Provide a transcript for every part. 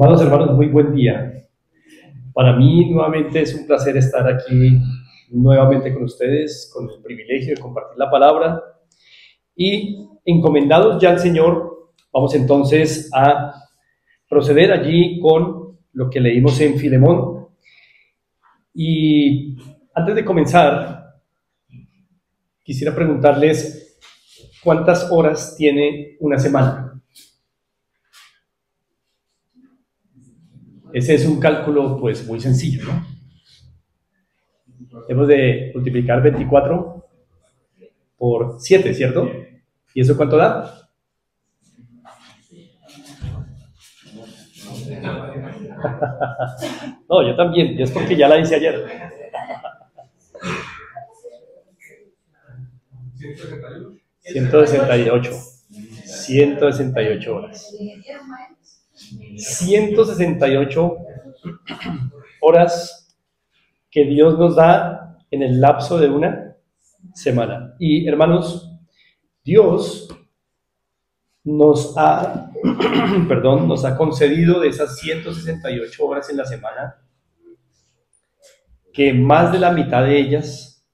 Amados hermanos, muy buen día. Para mí nuevamente es un placer estar aquí nuevamente con ustedes, con el privilegio de compartir la palabra. Y encomendados ya al Señor, vamos entonces a proceder allí con lo que leímos en Filemón. Y antes de comenzar, quisiera preguntarles cuántas horas tiene una semana. Ese es un cálculo pues muy sencillo, ¿no? Hemos de multiplicar 24 por 7, ¿cierto? ¿Y eso cuánto da? No, yo también, y es porque ya la hice ayer. 168. 168 horas. 168 horas que Dios nos da en el lapso de una semana. Y hermanos, Dios nos ha, nos ha concedido de esas 168 horas en la semana, que más de la mitad de ellas,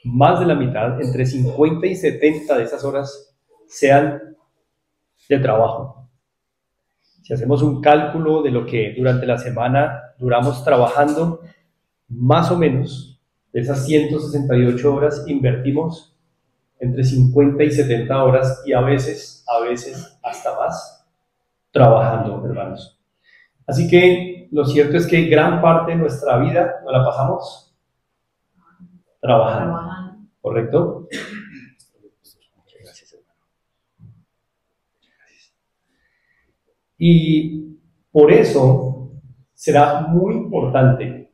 más de la mitad, entre 50 y 70 de esas horas, sean de trabajo. Si hacemos un cálculo de lo que durante la semana duramos trabajando, más o menos de esas 168 horas invertimos entre 50 y 70 horas y a veces hasta más trabajando, hermanos. Así que lo cierto es que gran parte de nuestra vida nos la pasamos trabajando. ¿Correcto? Gracias, hermano. Y por eso será muy importante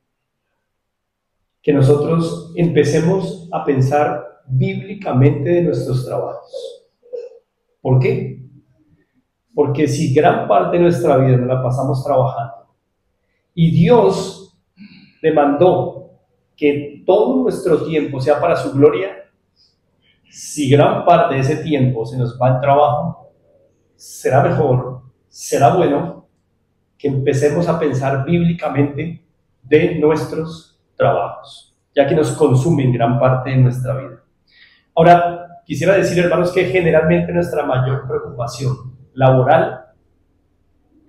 que nosotros empecemos a pensar bíblicamente de nuestros trabajos. ¿Por qué? Porque si gran parte de nuestra vida nos la pasamos trabajando y Dios demandó que todo nuestro tiempo sea para su gloria, si gran parte de ese tiempo se nos va en trabajo, será mejor, será bueno que empecemos a pensar bíblicamente de nuestros trabajos, ya que nos consumen gran parte de nuestra vida. Ahora, quisiera decir, hermanos, que generalmente nuestra mayor preocupación laboral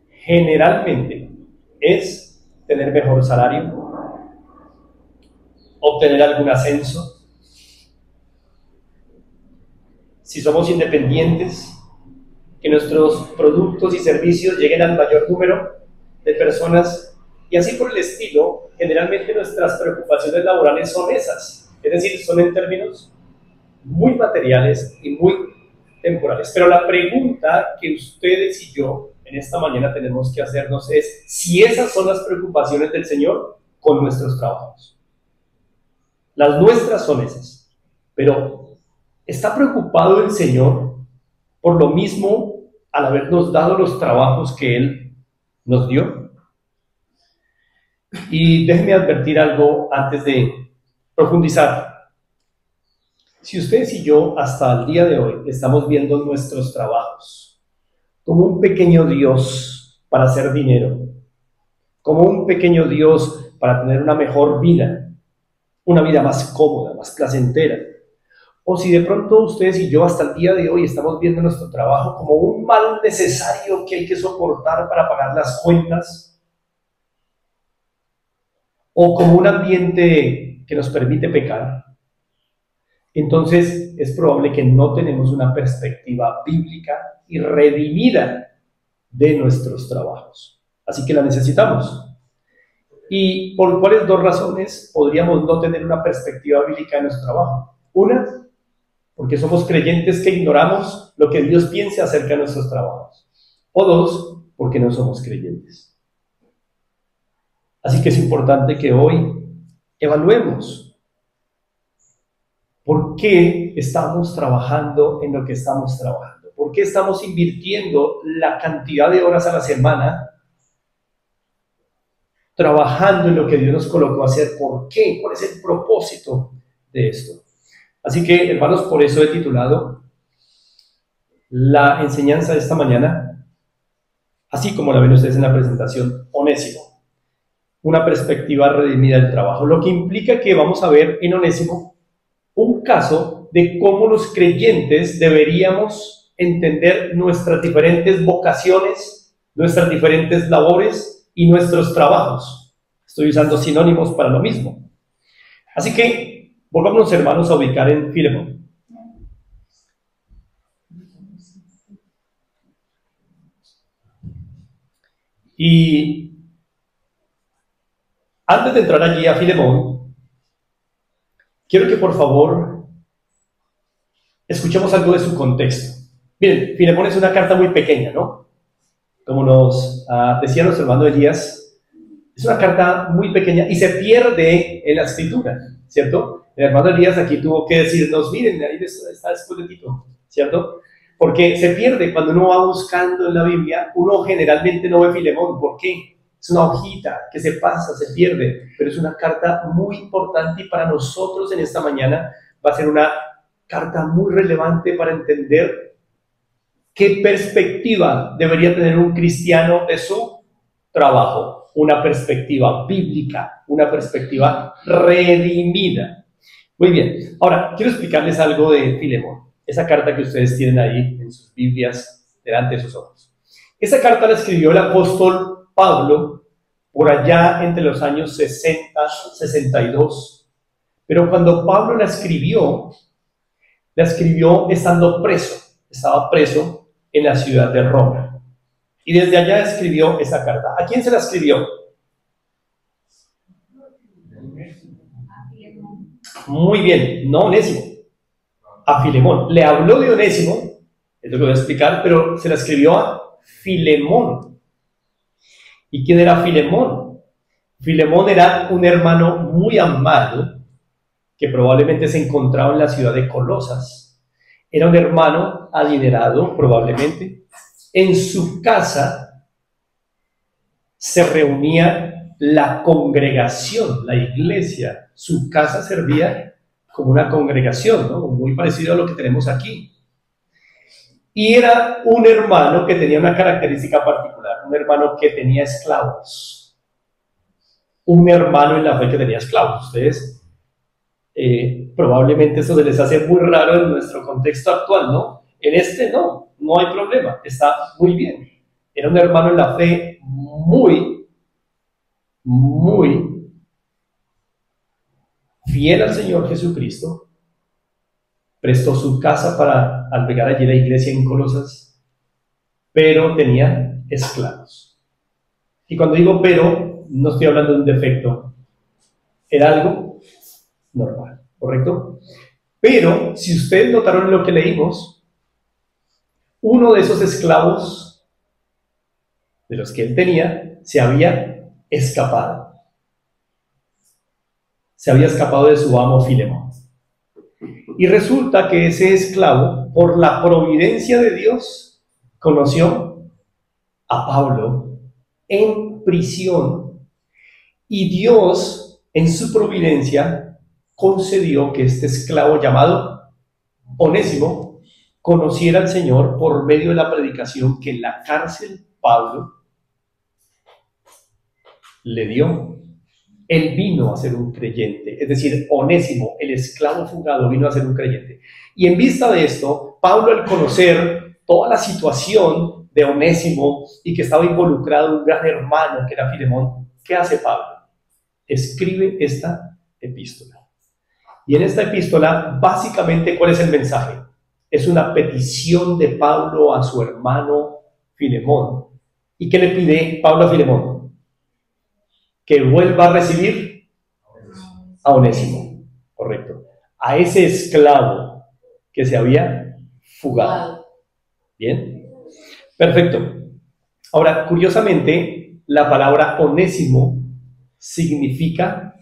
generalmente es tener mejor salario, obtener algún ascenso. Si somos independientes, que nuestros productos y servicios lleguen al mayor número de personas, y así por el estilo. Generalmente nuestras preocupaciones laborales son esas, es decir, son en términos muy materiales y muy temporales. Pero la pregunta que ustedes y yo en esta mañana tenemos que hacernos es si esas son las preocupaciones del Señor con nuestros trabajos. Las nuestras son esas, pero ¿está preocupado el Señor por lo mismo al habernos dado los trabajos que Él nos dio? Y déjenme advertir algo antes de profundizar. Si ustedes y yo hasta el día de hoy estamos viendo nuestros trabajos como un pequeño Dios para hacer dinero, como un pequeño Dios para tener una mejor vida, una vida más cómoda, más placentera, o si de pronto ustedes y yo hasta el día de hoy estamos viendo nuestro trabajo como un mal necesario que hay que soportar para pagar las cuentas, o como un ambiente que nos permite pecar, entonces es probable que no tenemos una perspectiva bíblica y redimida de nuestros trabajos. Así que la necesitamos. ¿Y por cuáles dos razones podríamos no tener una perspectiva bíblica de nuestro trabajo? Una, porque somos creyentes que ignoramos lo que Dios piensa acerca de nuestros trabajos. O dos, porque no somos creyentes. Así que es importante que hoy evaluemos por qué estamos trabajando en lo que estamos trabajando. ¿Por qué estamos invirtiendo la cantidad de horas a la semana trabajando en lo que Dios nos colocó a hacer? ¿Por qué? ¿Cuál es el propósito de esto? Así que, hermanos, por eso he titulado la enseñanza de esta mañana: así como la ven ustedes en la presentación, Onésimo, una perspectiva redimida del trabajo, lo que implica que vamos a ver en Onésimo un caso de cómo los creyentes deberíamos entender nuestras diferentes vocaciones, nuestras diferentes labores y nuestros trabajos. Estoy usando sinónimos para lo mismo. Así que volvamos, hermanos, a ubicar en Filemón. Y antes de entrar allí a Filemón, quiero que por favor escuchemos algo de su contexto. Miren, Filemón es una carta muy pequeña, ¿no? Como nos decía nuestro hermano Elías, es una carta muy pequeña y se pierde en la escritura, ¿cierto? El hermano Elías aquí tuvo que decirnos, miren, ahí está después de Tito, ¿cierto? Porque se pierde cuando uno va buscando en la Biblia, uno generalmente no ve Filemón. ¿Por qué? Es una hojita que se pasa, se pierde, pero es una carta muy importante y para nosotros en esta mañana va a ser una carta muy relevante para entender qué perspectiva debería tener un cristiano de su trabajo, una perspectiva bíblica, una perspectiva redimida. Muy bien, ahora quiero explicarles algo de Filemón, esa carta que ustedes tienen ahí en sus Biblias delante de sus ojos. Esa carta la escribió el apóstol Pablo por allá entre los años 60, 62, pero cuando Pablo la escribió estando preso, estaba preso en la ciudad de Roma. Y desde allá escribió esa carta. ¿A quién se la escribió? Muy bien, no Onésimo, a Filemón. Le habló de Onésimo, es lo que voy a explicar, pero se la escribió a Filemón. ¿Y quién era Filemón? Filemón era un hermano muy amado que probablemente se encontraba en la ciudad de Colosas. Era un hermano adinerado, probablemente. En su casa se reunía la congregación, la iglesia. Su casa servía como una congregación, ¿no? Muy parecido a lo que tenemos aquí. Y era un hermano que tenía una característica particular, un hermano que tenía esclavos. Un hermano en la fe que tenía esclavos. Ustedes probablemente eso se les hace muy raro en nuestro contexto actual, ¿no? En este no hay problema, está muy bien. Era un hermano en la fe muy fiel al Señor Jesucristo, prestó su casa para albergar allí la iglesia en Colosas, pero tenía esclavos. Y cuando digo pero, no estoy hablando de un defecto, era algo normal, ¿correcto? Pero, si ustedes notaron lo que leímos, uno de esos esclavos de los que él tenía se había escapado. Se había escapado de su amo Filemón. Y resulta que ese esclavo, por la providencia de Dios, conoció a Pablo en prisión y Dios, en su providencia, concedió que este esclavo llamado Onésimo conociera al Señor por medio de la predicación que en la cárcel Pablo le dio. Él vino a ser un creyente, es decir, Onésimo, el esclavo fugado, vino a ser un creyente. Y en vista de esto, Pablo, al conocer toda la situación de Onésimo y que estaba involucrado un gran hermano que era Filemón, ¿qué hace Pablo? Escribe esta epístola. Y en esta epístola, básicamente, ¿cuál es el mensaje? Es una petición de Pablo a su hermano Filemón. ¿Y qué le pide Pablo a Filemón? Que vuelva a recibir a Onésimo, correcto, a ese esclavo que se había fugado. Bien, perfecto. Ahora, curiosamente, la palabra Onésimo significa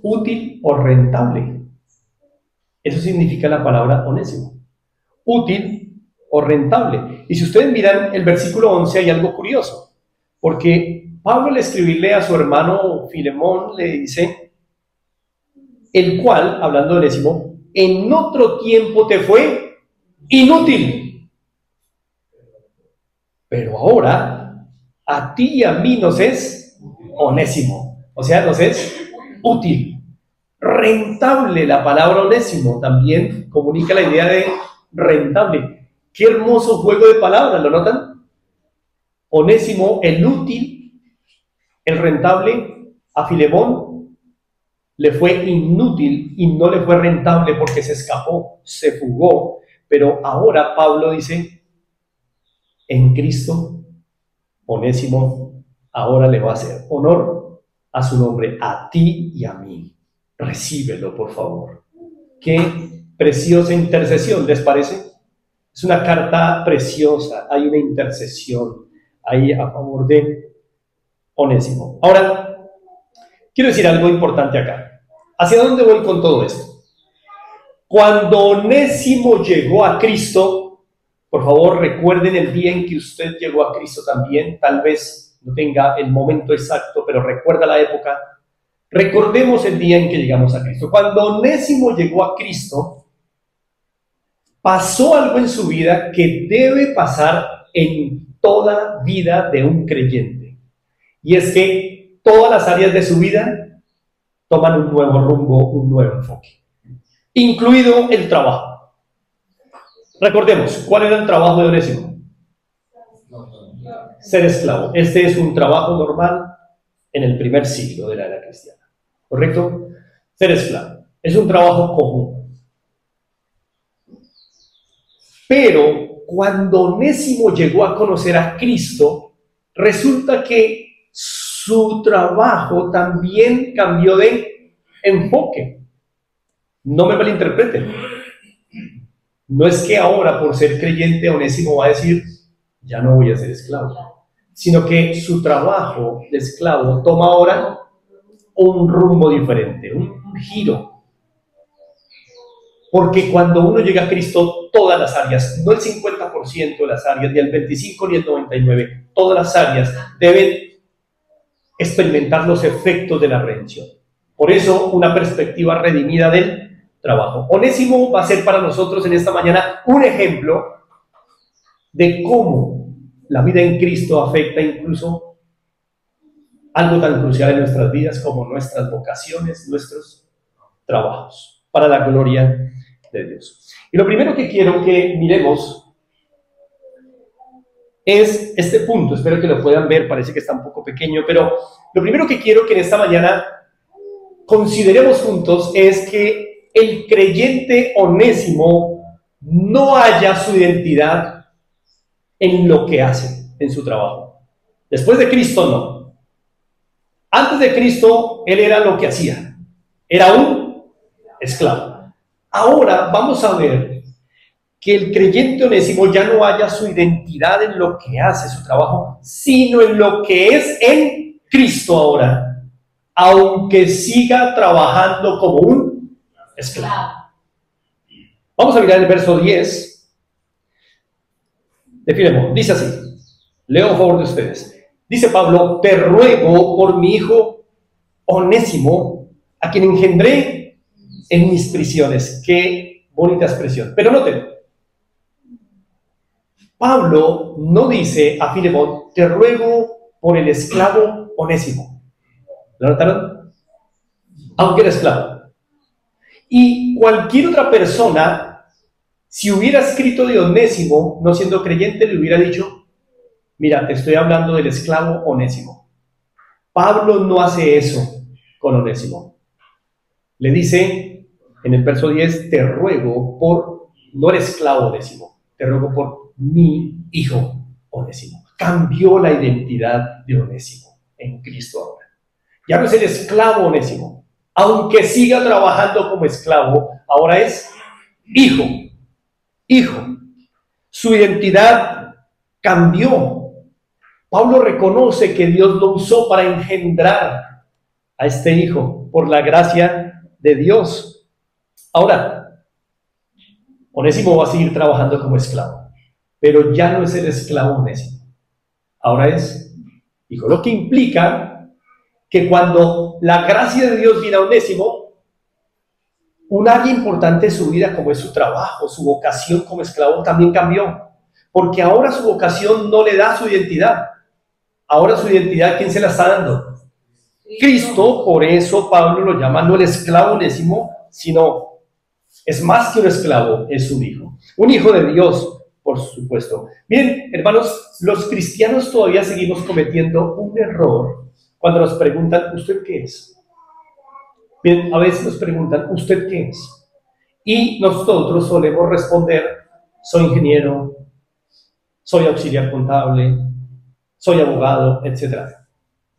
útil o rentable. Eso significa la palabra Onésimo, útil o rentable. Y si ustedes miran el versículo 11, hay algo curioso, porque Pablo, al escribirle a su hermano Filemón, le dice, el cual, hablando de Onésimo, en otro tiempo te fue inútil. pero ahora a ti y a mí nos es onésimo, o sea, nos es útil, rentable. La palabra onésimo también comunica la idea de rentable. Qué hermoso juego de palabras, ¿lo notan? Onésimo, el útil, el rentable. A Filemón le fue inútil y no le fue rentable porque se escapó, se fugó. Pero ahora Pablo dice, en Cristo, Onésimo ahora le va a hacer honor a su nombre, a ti y a mí. Recíbelo, por favor. Qué preciosa intercesión, ¿les parece? Es una carta preciosa, hay una intercesión ahí a favor de Onésimo. Ahora, quiero decir algo importante acá. ¿Hacia dónde voy con todo esto? Cuando Onésimo llegó a Cristo, por favor recuerden el día en que usted llegó a Cristo también. Tal vez no tenga el momento exacto, pero recuerda la época. Recordemos el día en que llegamos a Cristo. Cuando Onésimo llegó a Cristo, pasó algo en su vida que debe pasar en toda vida de un creyente. Y es que todas las áreas de su vida toman un nuevo rumbo, un nuevo enfoque, incluido el trabajo. Recordemos, ¿cuál era el trabajo de Onésimo? Ser esclavo. Este es un trabajo normal en el primer siglo de la era cristiana. ¿Correcto? Ser esclavo. Es un trabajo común. Pero cuando Onésimo llegó a conocer a Cristo, resulta que su trabajo también cambió de enfoque. No me malinterpreten. No es que ahora, por ser creyente, Onésimo va a decir, ya no voy a ser esclavo, sino que su trabajo de esclavo toma ahora un rumbo diferente, un giro. Porque cuando uno llega a Cristo, todas las áreas, no el 50% de las áreas, ni el 25% ni el 99%, todas las áreas deben experimentar los efectos de la redención. Por eso, una perspectiva redimida del trabajo. Onésimo va a ser para nosotros en esta mañana un ejemplo de cómo la vida en Cristo afecta incluso algo tan crucial en nuestras vidas como nuestras vocaciones, nuestros trabajos, para la gloria de Dios. Y lo primero que quiero que miremos es este punto. Espero que lo puedan ver, parece que está un poco pequeño, pero lo primero que quiero que en esta mañana consideremos juntos es que el creyente Onésimo no halla su identidad en lo que hace, en su trabajo. Después de Cristo, no. Antes de Cristo, él era lo que hacía. Era un esclavo. Ahora vamos a ver que el creyente Onésimo ya no halla su identidad en lo que hace, su trabajo, sino en lo que es en Cristo ahora, aunque siga trabajando como un esclavo. Vamos a mirar el verso 10 de Filemón. Dice así, leo a favor de ustedes. Dice Pablo, te ruego por mi hijo Onésimo, a quien engendré en mis prisiones. Qué bonita expresión. Pero noten, Pablo no dice a Filemón, te ruego por el esclavo Onésimo. ¿Lo notaron? Aunque era esclavo. Y cualquier otra persona, si hubiera escrito de Onésimo, no siendo creyente, le hubiera dicho, mira, te estoy hablando del esclavo Onésimo. Pablo no hace eso con Onésimo. Le dice en el verso 10, te ruego por, no eres esclavo Onésimo, te ruego por mi hijo Onésimo. Cambió la identidad de Onésimo en Cristo ahora. Ya no es el esclavo Onésimo. Aunque siga trabajando como esclavo, ahora es hijo. Hijo. Su identidad cambió. Pablo reconoce que Dios lo usó para engendrar a este hijo por la gracia de Dios. Ahora, Onésimo va a seguir trabajando como esclavo, pero ya no es el esclavo Onésimo. Ahora es hijo, lo que implica que cuando la gracia de Dios viene a Onésimo, un área importante de su vida, como es su trabajo, su vocación como esclavo, también cambió. porque ahora su vocación no le da su identidad. Ahora su identidad, ¿quién se la está dando? Cristo. Por eso Pablo lo llama no el esclavo onésimo, sino es más que un esclavo, es un hijo de Dios, por supuesto. Miren, hermanos, los cristianos todavía seguimos cometiendo un error cuando nos preguntan, ¿usted qué es? Bien, a veces nos preguntan, ¿usted qué es? Y nosotros solemos responder, soy ingeniero, soy auxiliar contable, soy abogado, etc.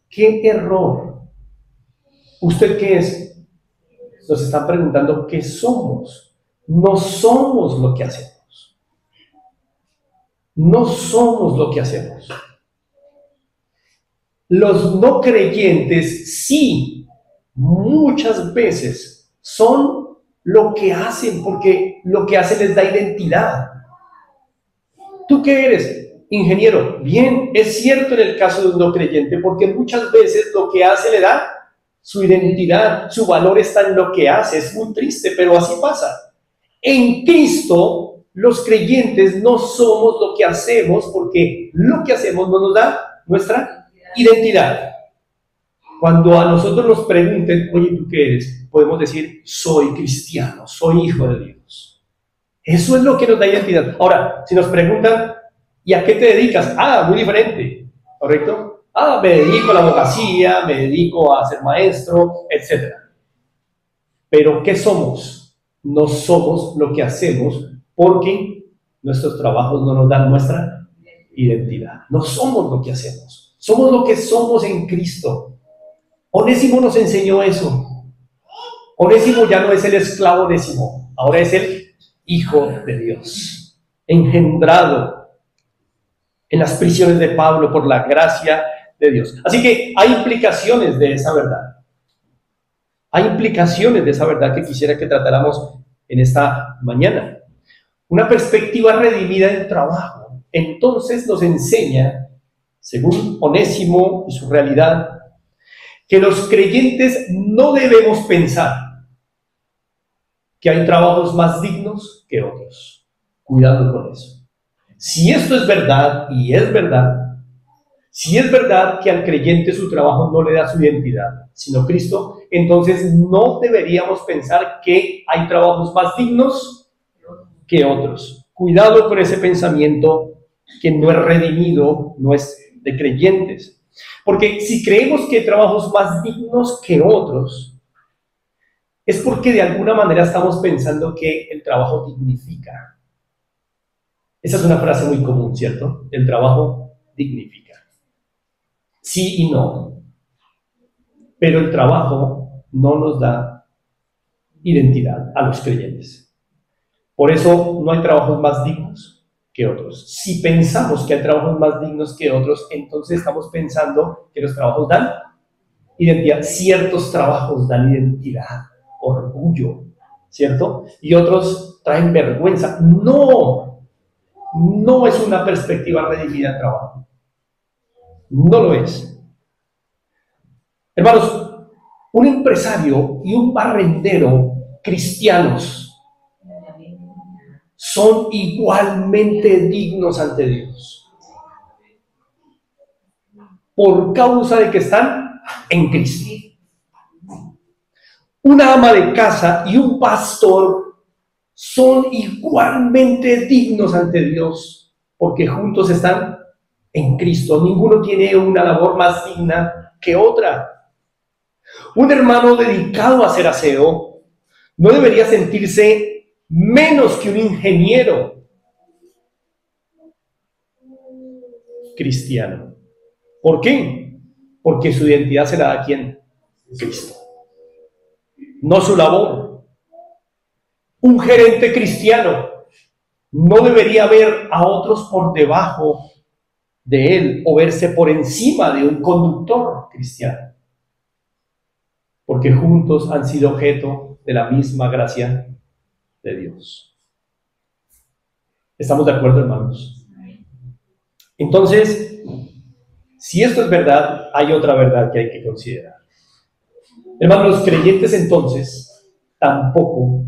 ¡Qué error! ¿Usted qué es? Nos están preguntando qué somos. No somos lo que hacemos. No somos lo que hacemos. Los no creyentes sí, muchas veces son lo que hacen, porque lo que hacen les da identidad. ¿Tú qué eres? Ingeniero. Bien, es cierto en el caso de un no creyente, porque muchas veces lo que hace le da su identidad, su valor está en lo que hace. Es muy triste, pero así pasa. En Cristo, los creyentes no somos lo que hacemos, porque lo que hacemos no nos da nuestra identidad. Cuando a nosotros nos pregunten, oye, ¿tú qué eres? Podemos decir, soy cristiano, soy hijo de Dios. Eso es lo que nos da identidad. Ahora, si nos preguntan, ¿y a qué te dedicas? Ah, muy diferente, ¿correcto? Ah, me dedico a la abogacía, me dedico a ser maestro, etc. Pero, ¿qué somos? No somos lo que hacemos porque nuestros trabajos no nos dan nuestra identidad. No somos lo que hacemos. Somos lo que somos en Cristo. Onésimo nos enseñó eso. Onésimo ya no es el esclavo Onésimo, ahora es el hijo de Dios, engendrado en las prisiones de Pablo por la gracia de Dios. Así que hay implicaciones de esa verdad. Hay implicaciones de esa verdad que quisiera que tratáramos en esta mañana. Una perspectiva redimida del trabajo. Entonces nos enseña, según Onésimo y su realidad, que los creyentes no debemos pensar que hay trabajos más dignos que otros. Cuidado con eso. Si esto es verdad, y es verdad, si es verdad que al creyente su trabajo no le da su identidad, sino Cristo, entonces no deberíamos pensar que hay trabajos más dignos que otros. Cuidado con ese pensamiento que no es redimido, no es de creyentes. Porque si creemos que hay trabajos más dignos que otros, es porque de alguna manera estamos pensando que el trabajo dignifica. Esa es una frase muy común, ¿cierto? El trabajo dignifica. Sí y no. Pero el trabajo no nos da identidad a los creyentes. Por eso no hay trabajos más dignos que otros. Si pensamos que hay trabajos más dignos que otros, entonces estamos pensando que los trabajos dan identidad. Ciertos trabajos dan identidad, orgullo, ¿cierto? Y otros traen vergüenza. No es una perspectiva redimida de trabajo. No lo es. Hermanos, un empresario y un barrendero cristianos son igualmente dignos ante Dios, por causa de que están en Cristo. Una ama de casa y un pastor son igualmente dignos ante Dios, porque juntos están en Cristo. Ninguno tiene una labor más digna que otra. Un hermano dedicado a hacer aseo no debería sentirse menos que un ingeniero cristiano. ¿Por qué? Porque su identidad se la da a ¿quién? Cristo. No su labor. Un gerente cristiano no debería ver a otros por debajo de él o verse por encima de un conductor cristiano, porque juntos han sido objeto de la misma gracia de Dios. ¿Estamos de acuerdo, hermanos? Entonces, si esto es verdad, hay otra verdad que hay que considerar. Hermanos, los creyentes entonces tampoco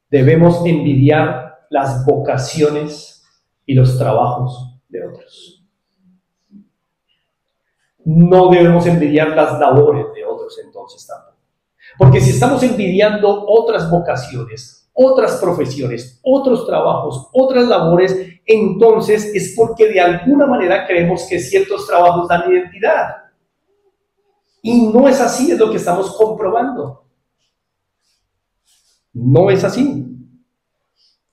debemos envidiar las vocaciones y los trabajos de otros. No debemos envidiar las labores de otros entonces tampoco. Porque si estamos envidiando otras vocaciones, otras profesiones, otros trabajos, otras labores, entonces es porque de alguna manera creemos que ciertos trabajos dan identidad. Y no es así, es lo que estamos comprobando. No es así.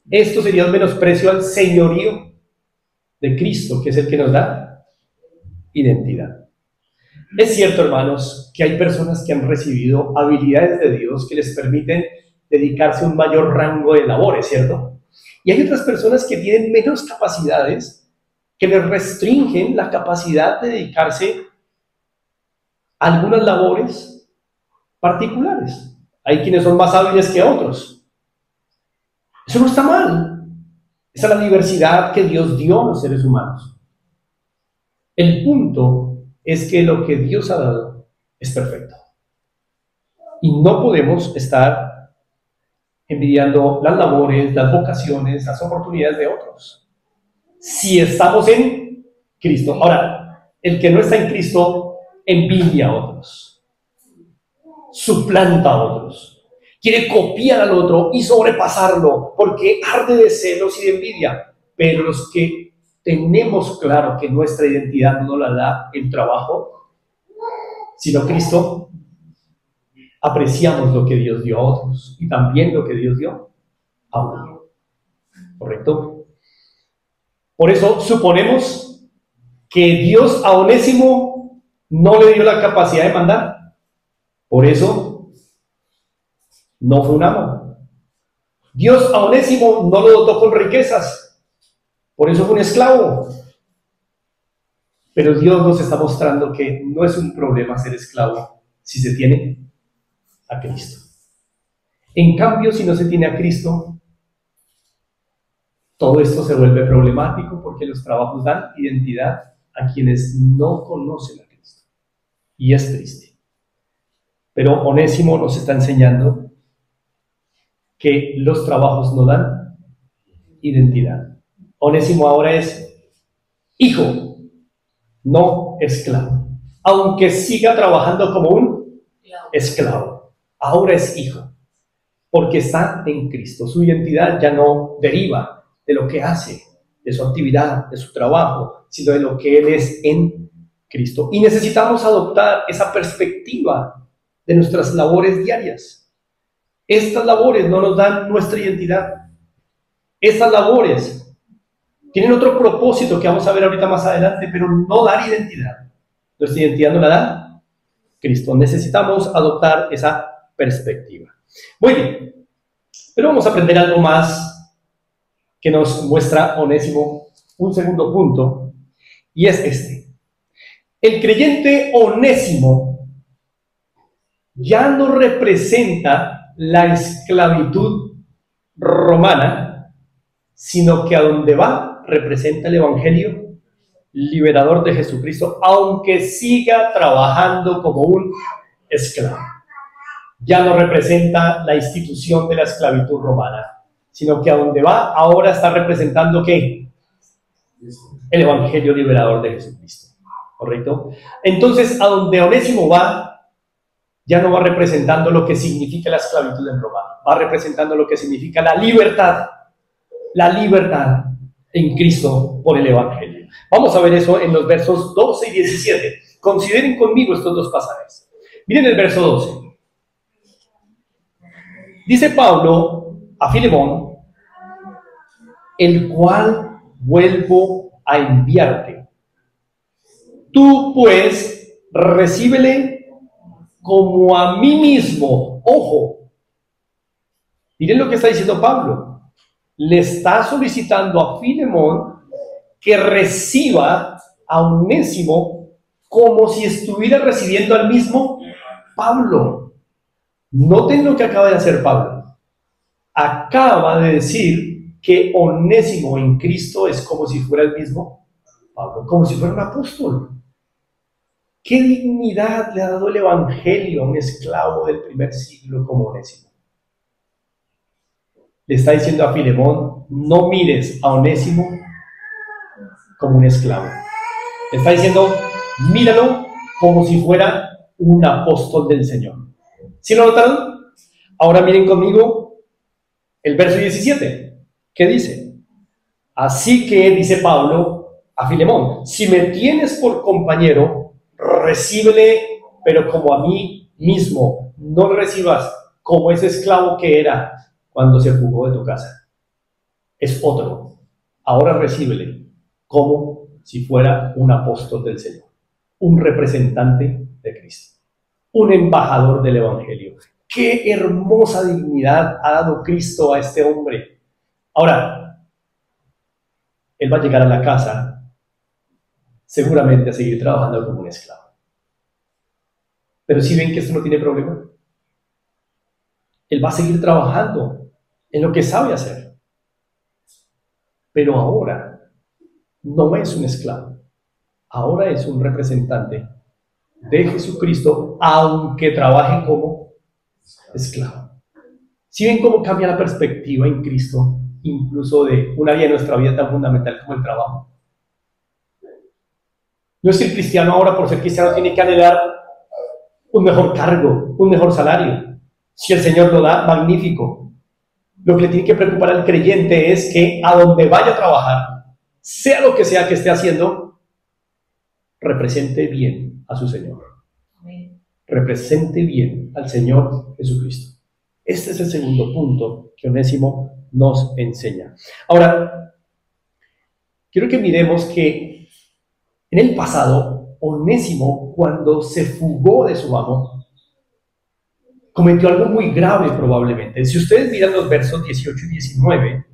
Esto sería un menosprecio al señorío de Cristo, que es el que nos da identidad. Es cierto, hermanos, que hay personas que han recibido habilidades de Dios que les permiten dedicarse a un mayor rango de labores, ¿cierto? Y hay otras personas que tienen menos capacidades que les restringen la capacidad de dedicarse a algunas labores particulares. Hay quienes son más hábiles que otros. Eso no está mal. Esa es la diversidad que Dios dio a los seres humanos. El punto es que lo que Dios ha dado es perfecto. Y no podemos estar envidiando las labores, las vocaciones, las oportunidades de otros. Si estamos en Cristo. Ahora, el que no está en Cristo envidia a otros, suplanta a otros, quiere copiar al otro y sobrepasarlo porque arde de celos y de envidia. Pero los que tenemos claro que nuestra identidad no la da el trabajo, sino Cristo, apreciamos lo que Dios dio a otros y también lo que Dios dio a uno. ¿Correcto? Por eso suponemos que Dios a Onésimo no le dio la capacidad de mandar. Por eso no fue un amo. Dios a Onésimo no lo dotó con riquezas. Por eso fue un esclavo. Pero Dios nos está mostrando que no es un problema ser esclavo si se tiene a Cristo. En cambio, si no se tiene a Cristo, todo esto se vuelve problemático porque los trabajos dan identidad a quienes no conocen a Cristo. Y es triste. Pero Onésimo nos está enseñando que los trabajos no dan identidad. Onésimo ahora es hijo, no esclavo. Aunque siga trabajando como un esclavo, ahora es hijo, porque está en Cristo. Su identidad ya no deriva de lo que hace, de su actividad, de su trabajo, sino de lo que él es en Cristo. Y necesitamos adoptar esa perspectiva de nuestras labores diarias. Estas labores no nos dan nuestra identidad. Estas labores tienen otro propósito que vamos a ver ahorita más adelante, pero no dan identidad. Nuestra identidad no la da Cristo. Necesitamos adoptar esa perspectiva. Muy bien, pero vamos a aprender algo más que nos muestra Onésimo, un segundo punto, y es este. El creyente Onésimo ya no representa la esclavitud romana, sino que a donde va representa el evangelio liberador de Jesucristo, aunque siga trabajando como un esclavo. Ya no representa la institución de la esclavitud romana, sino que a donde va ahora está representando ¿qué? El evangelio liberador de Jesucristo. ¿Correcto? Entonces, a donde Onésimo va, ya no va representando lo que significa la esclavitud en Roma, va representando lo que significa la libertad en Cristo por el evangelio. Vamos a ver eso en los versos 12 y 17. Consideren conmigo estos dos pasajes. Miren el verso 12. Dice Pablo a Filemón, el cual vuelvo a enviarte. Tú pues recíbele como a mí mismo. Ojo, miren lo que está diciendo Pablo. Le está solicitando a Filemón que reciba a Onésimo como si estuviera recibiendo al mismo Pablo. Noten lo que acaba de hacer Pablo. Acaba de decir que Onésimo en Cristo es como si fuera el mismo Pablo, como si fuera un apóstol. ¿Qué dignidad le ha dado el evangelio a un esclavo del primer siglo como Onésimo? Le está diciendo a Filemón, no mires a Onésimo como un esclavo. Está diciendo, míralo como si fuera un apóstol del Señor. ¿Sí lo notaron? Ahora miren conmigo el verso 17. ¿Qué dice? Así que, dice Pablo a Filemón, si me tienes por compañero, recíbele, pero como a mí mismo. No lo recibas como ese esclavo que era cuando se fugó de tu casa. Es otro. Ahora recíbele como si fuera un apóstol del Señor, un representante de Cristo, un embajador del Evangelio. ¡Qué hermosa dignidad ha dado Cristo a este hombre! Ahora, él va a llegar a la casa seguramente a seguir trabajando como un esclavo. Pero si ven que esto no tiene problema, él va a seguir trabajando en lo que sabe hacer. Pero ahora no es un esclavo, ahora es un representante de Jesucristo, aunque trabaje como esclavo. ¿Sí ven cómo cambia la perspectiva en Cristo, incluso de un área de nuestra vida tan fundamental como el trabajo? No es que el cristiano ahora, por ser cristiano, tiene que anhelar un mejor cargo, un mejor salario. Si el Señor lo da, magnífico. Lo que le tiene que preocupar al creyente es que a donde vaya a trabajar, sea lo que sea que esté haciendo, represente bien a su Señor. Represente bien al Señor Jesucristo. Este es el segundo punto que Onésimo nos enseña. Ahora, quiero que miremos que en el pasado, Onésimo, cuando se fugó de su amo, cometió algo muy grave probablemente. Si ustedes miran los versos 18 y 19,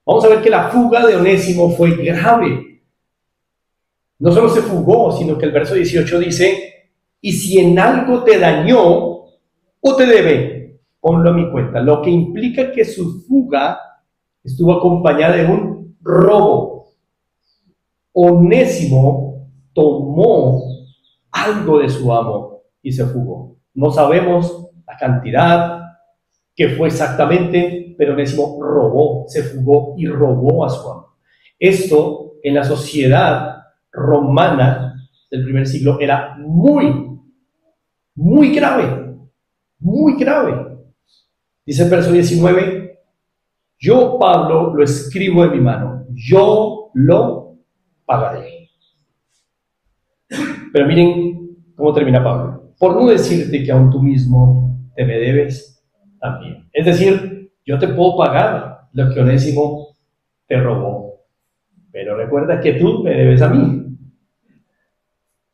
vamos a ver que la fuga de Onésimo fue grave. No solo se fugó, sino que el verso 18 dice, y si en algo te dañó o te debe, ponlo a mi cuenta. Lo que implica que su fuga estuvo acompañada de un robo. Onésimo tomó algo de su amo y se fugó. No sabemos la cantidad que fue exactamente, pero Onésimo robó, se fugó y robó a su amo. Esto en la sociedad romana del primer siglo era muy grave, muy grave. Dice el verso 19, yo, Pablo, lo escribo en mi mano, yo lo pagaré. Pero miren cómo termina Pablo. Por no decirte que aún tú mismo te me debes también. Es decir, yo te puedo pagar lo que Onésimo te robó, pero recuerda que tú me debes a mí.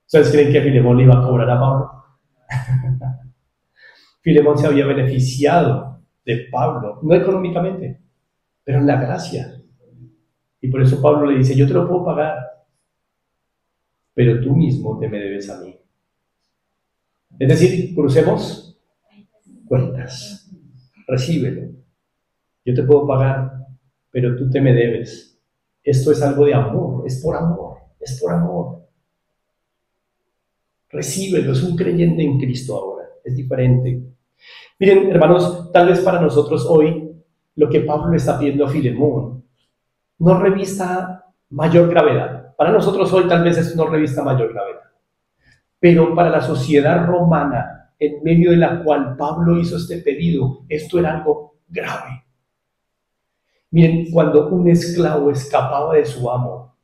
¿Ustedes creen que Filemón le iba a cobrar a Pablo? Filemón se había beneficiado de Pablo, no económicamente, pero en la gracia. Y por eso Pablo le dice, yo te lo puedo pagar, pero tú mismo te me debes a mí. Es decir, crucemos cuentas, recíbelo. Yo te puedo pagar, pero tú te me debes. Esto es algo de amor, es por amor, es por amor. Recíbelo, es un creyente en Cristo ahora, es diferente. Miren, hermanos, tal vez para nosotros hoy, lo que Pablo le está pidiendo a Filemón no revista mayor gravedad. Para nosotros hoy tal vez esto no revista mayor gravedad. Pero para la sociedad romana, en medio de la cual Pablo hizo este pedido, esto era algo grave. Miren, cuando un esclavo escapaba de su amo,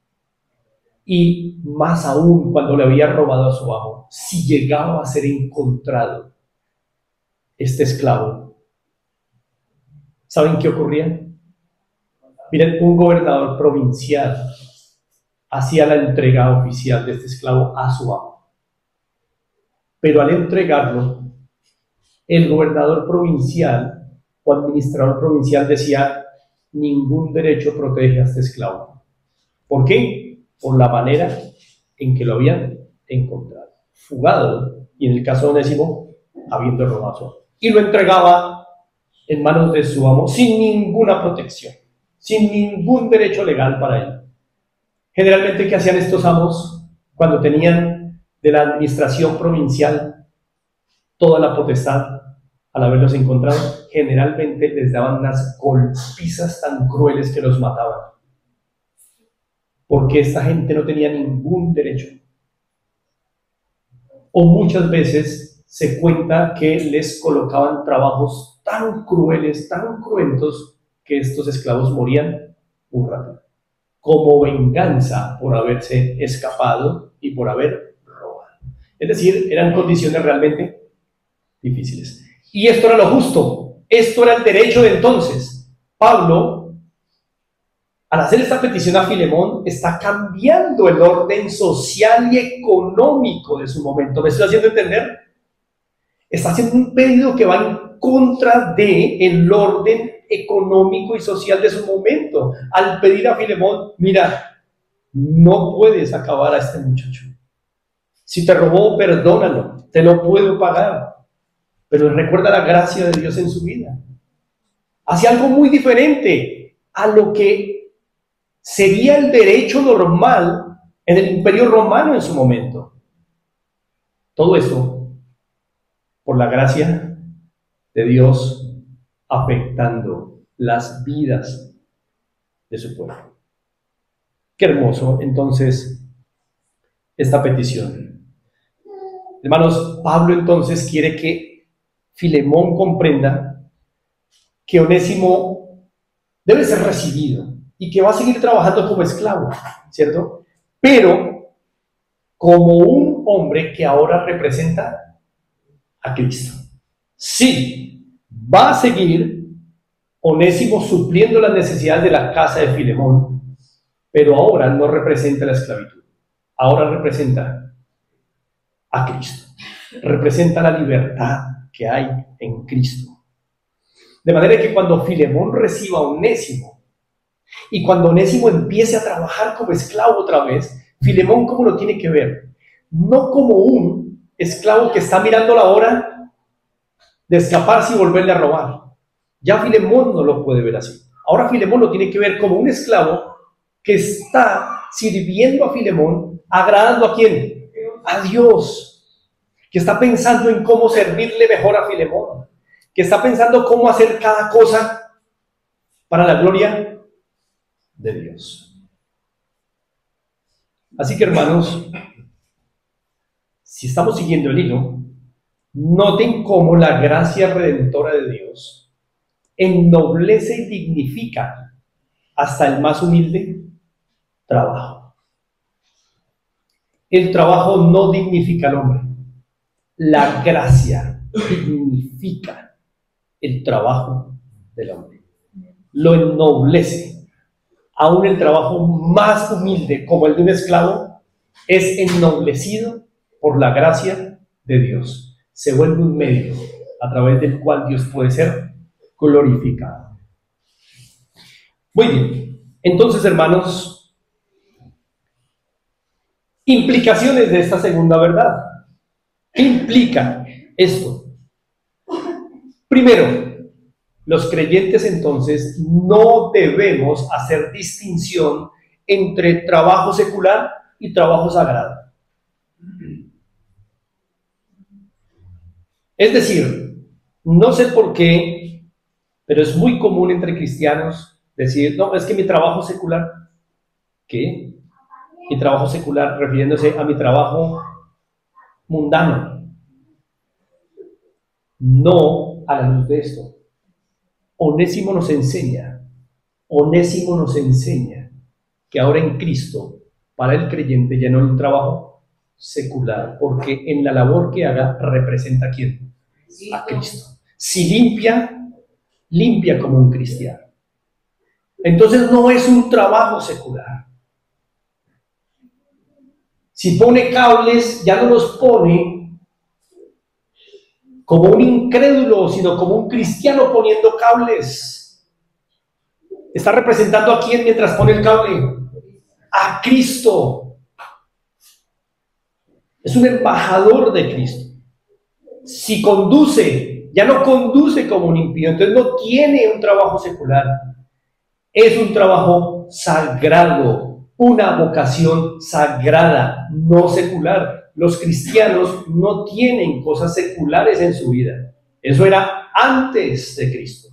y más aún cuando le había robado a su amo, si llegaba a ser encontrado este esclavo, ¿saben qué ocurría? Miren, un gobernador provincial hacía la entrega oficial de este esclavo a su amo. Pero al entregarlo, el gobernador provincial o administrador provincial decía, ningún derecho protege a este esclavo. ¿Por qué? Por la manera en que lo habían encontrado. Fugado, y en el caso de Onésimo, habiendo robado. Y lo entregaba en manos de su amo sin ninguna protección, sin ningún derecho legal para él. Generalmente, ¿qué hacían estos amos cuando tenían de la administración provincial toda la potestad al haberlos encontrado? Generalmente les daban unas golpizas tan crueles que los mataban. porque esta gente no tenía ningún derecho. O muchas veces se cuenta que les colocaban trabajos tan crueles, tan cruentos, que estos esclavos morían muy rápido, como venganza por haberse escapado y por haber robado. Es decir, eran condiciones realmente difíciles. Y esto era lo justo, esto era el derecho de entonces. Pablo, al hacer esta petición a Filemón, está cambiando el orden social y económico de su momento. ¿Me estoy haciendo entender? Está haciendo un pedido que va en contra del orden económico y social de su momento. Al pedir a Filemón, mira, no puedes acabar a este muchacho. Si te robó, perdónalo, te lo puedo pagar. Pero recuerda la gracia de Dios en su vida. Hace algo muy diferente a lo que sería el derecho normal en el Imperio Romano en su momento. Todo eso por la gracia de Dios afectando las vidas de su pueblo. Qué hermoso, entonces, esta petición. Hermanos, Pablo entonces quiere que Filemón comprenda que Onésimo debe ser recibido y que va a seguir trabajando como esclavo, ¿cierto? Pero como un hombre que ahora representa a Cristo. Sí, va a seguir Onésimo supliendo las necesidades de la casa de Filemón, pero ahora no representa la esclavitud, ahora representa a Cristo, representa la libertad que hay en Cristo. De manera que cuando Filemón reciba a Onésimo y cuando Onésimo empiece a trabajar como esclavo otra vez, Filemón, ¿cómo lo tiene que ver? No como un esclavo que está mirando la hora de escaparse y volverle a robar. Ya Filemón no lo puede ver así. Ahora Filemón lo tiene que ver como un esclavo que está sirviendo a Filemón, agradando ¿a quién? A Dios. Que está pensando en cómo servirle mejor a Filemón. Que está pensando cómo hacer cada cosa para la gloria de Dios. Así que, hermanos, si estamos siguiendo el hilo, noten cómo la gracia redentora de Dios ennoblece y dignifica hasta el más humilde trabajo. El trabajo no dignifica al hombre. La gracia dignifica el trabajo del hombre. Lo ennoblece. Aún el trabajo más humilde, como el de un esclavo, es ennoblecido por la gracia de Dios. Se vuelve un medio a través del cual Dios puede ser glorificado. Muy bien. Entonces, hermanos, implicaciones de esta segunda verdad. ¿Qué implica esto? Primero, los creyentes entonces no debemos hacer distinción entre trabajo secular y trabajo sagrado. Es decir, no sé por qué, pero es muy común entre cristianos decir, no, es que mi trabajo secular, ¿qué? Mi trabajo secular refiriéndose a mi trabajo mundano. No a la luz de esto. Onésimo nos enseña que ahora en Cristo, para el creyente ya no hay un trabajo secular, porque en la labor que haga representa ¿a quién? A Cristo. Si limpia, limpia como un cristiano. Entonces no es un trabajo secular. Si pone cables, ya no los pone como un incrédulo, sino como un cristiano poniendo cables. ¿Está representando a quién mientras pone el cable? A Cristo. Es un embajador de Cristo. Si conduce, ya no conduce como un impío, entonces no tiene un trabajo secular. Es un trabajo sagrado, una vocación sagrada, no secular. Los cristianos no tienen cosas seculares en su vida. Eso era antes de Cristo.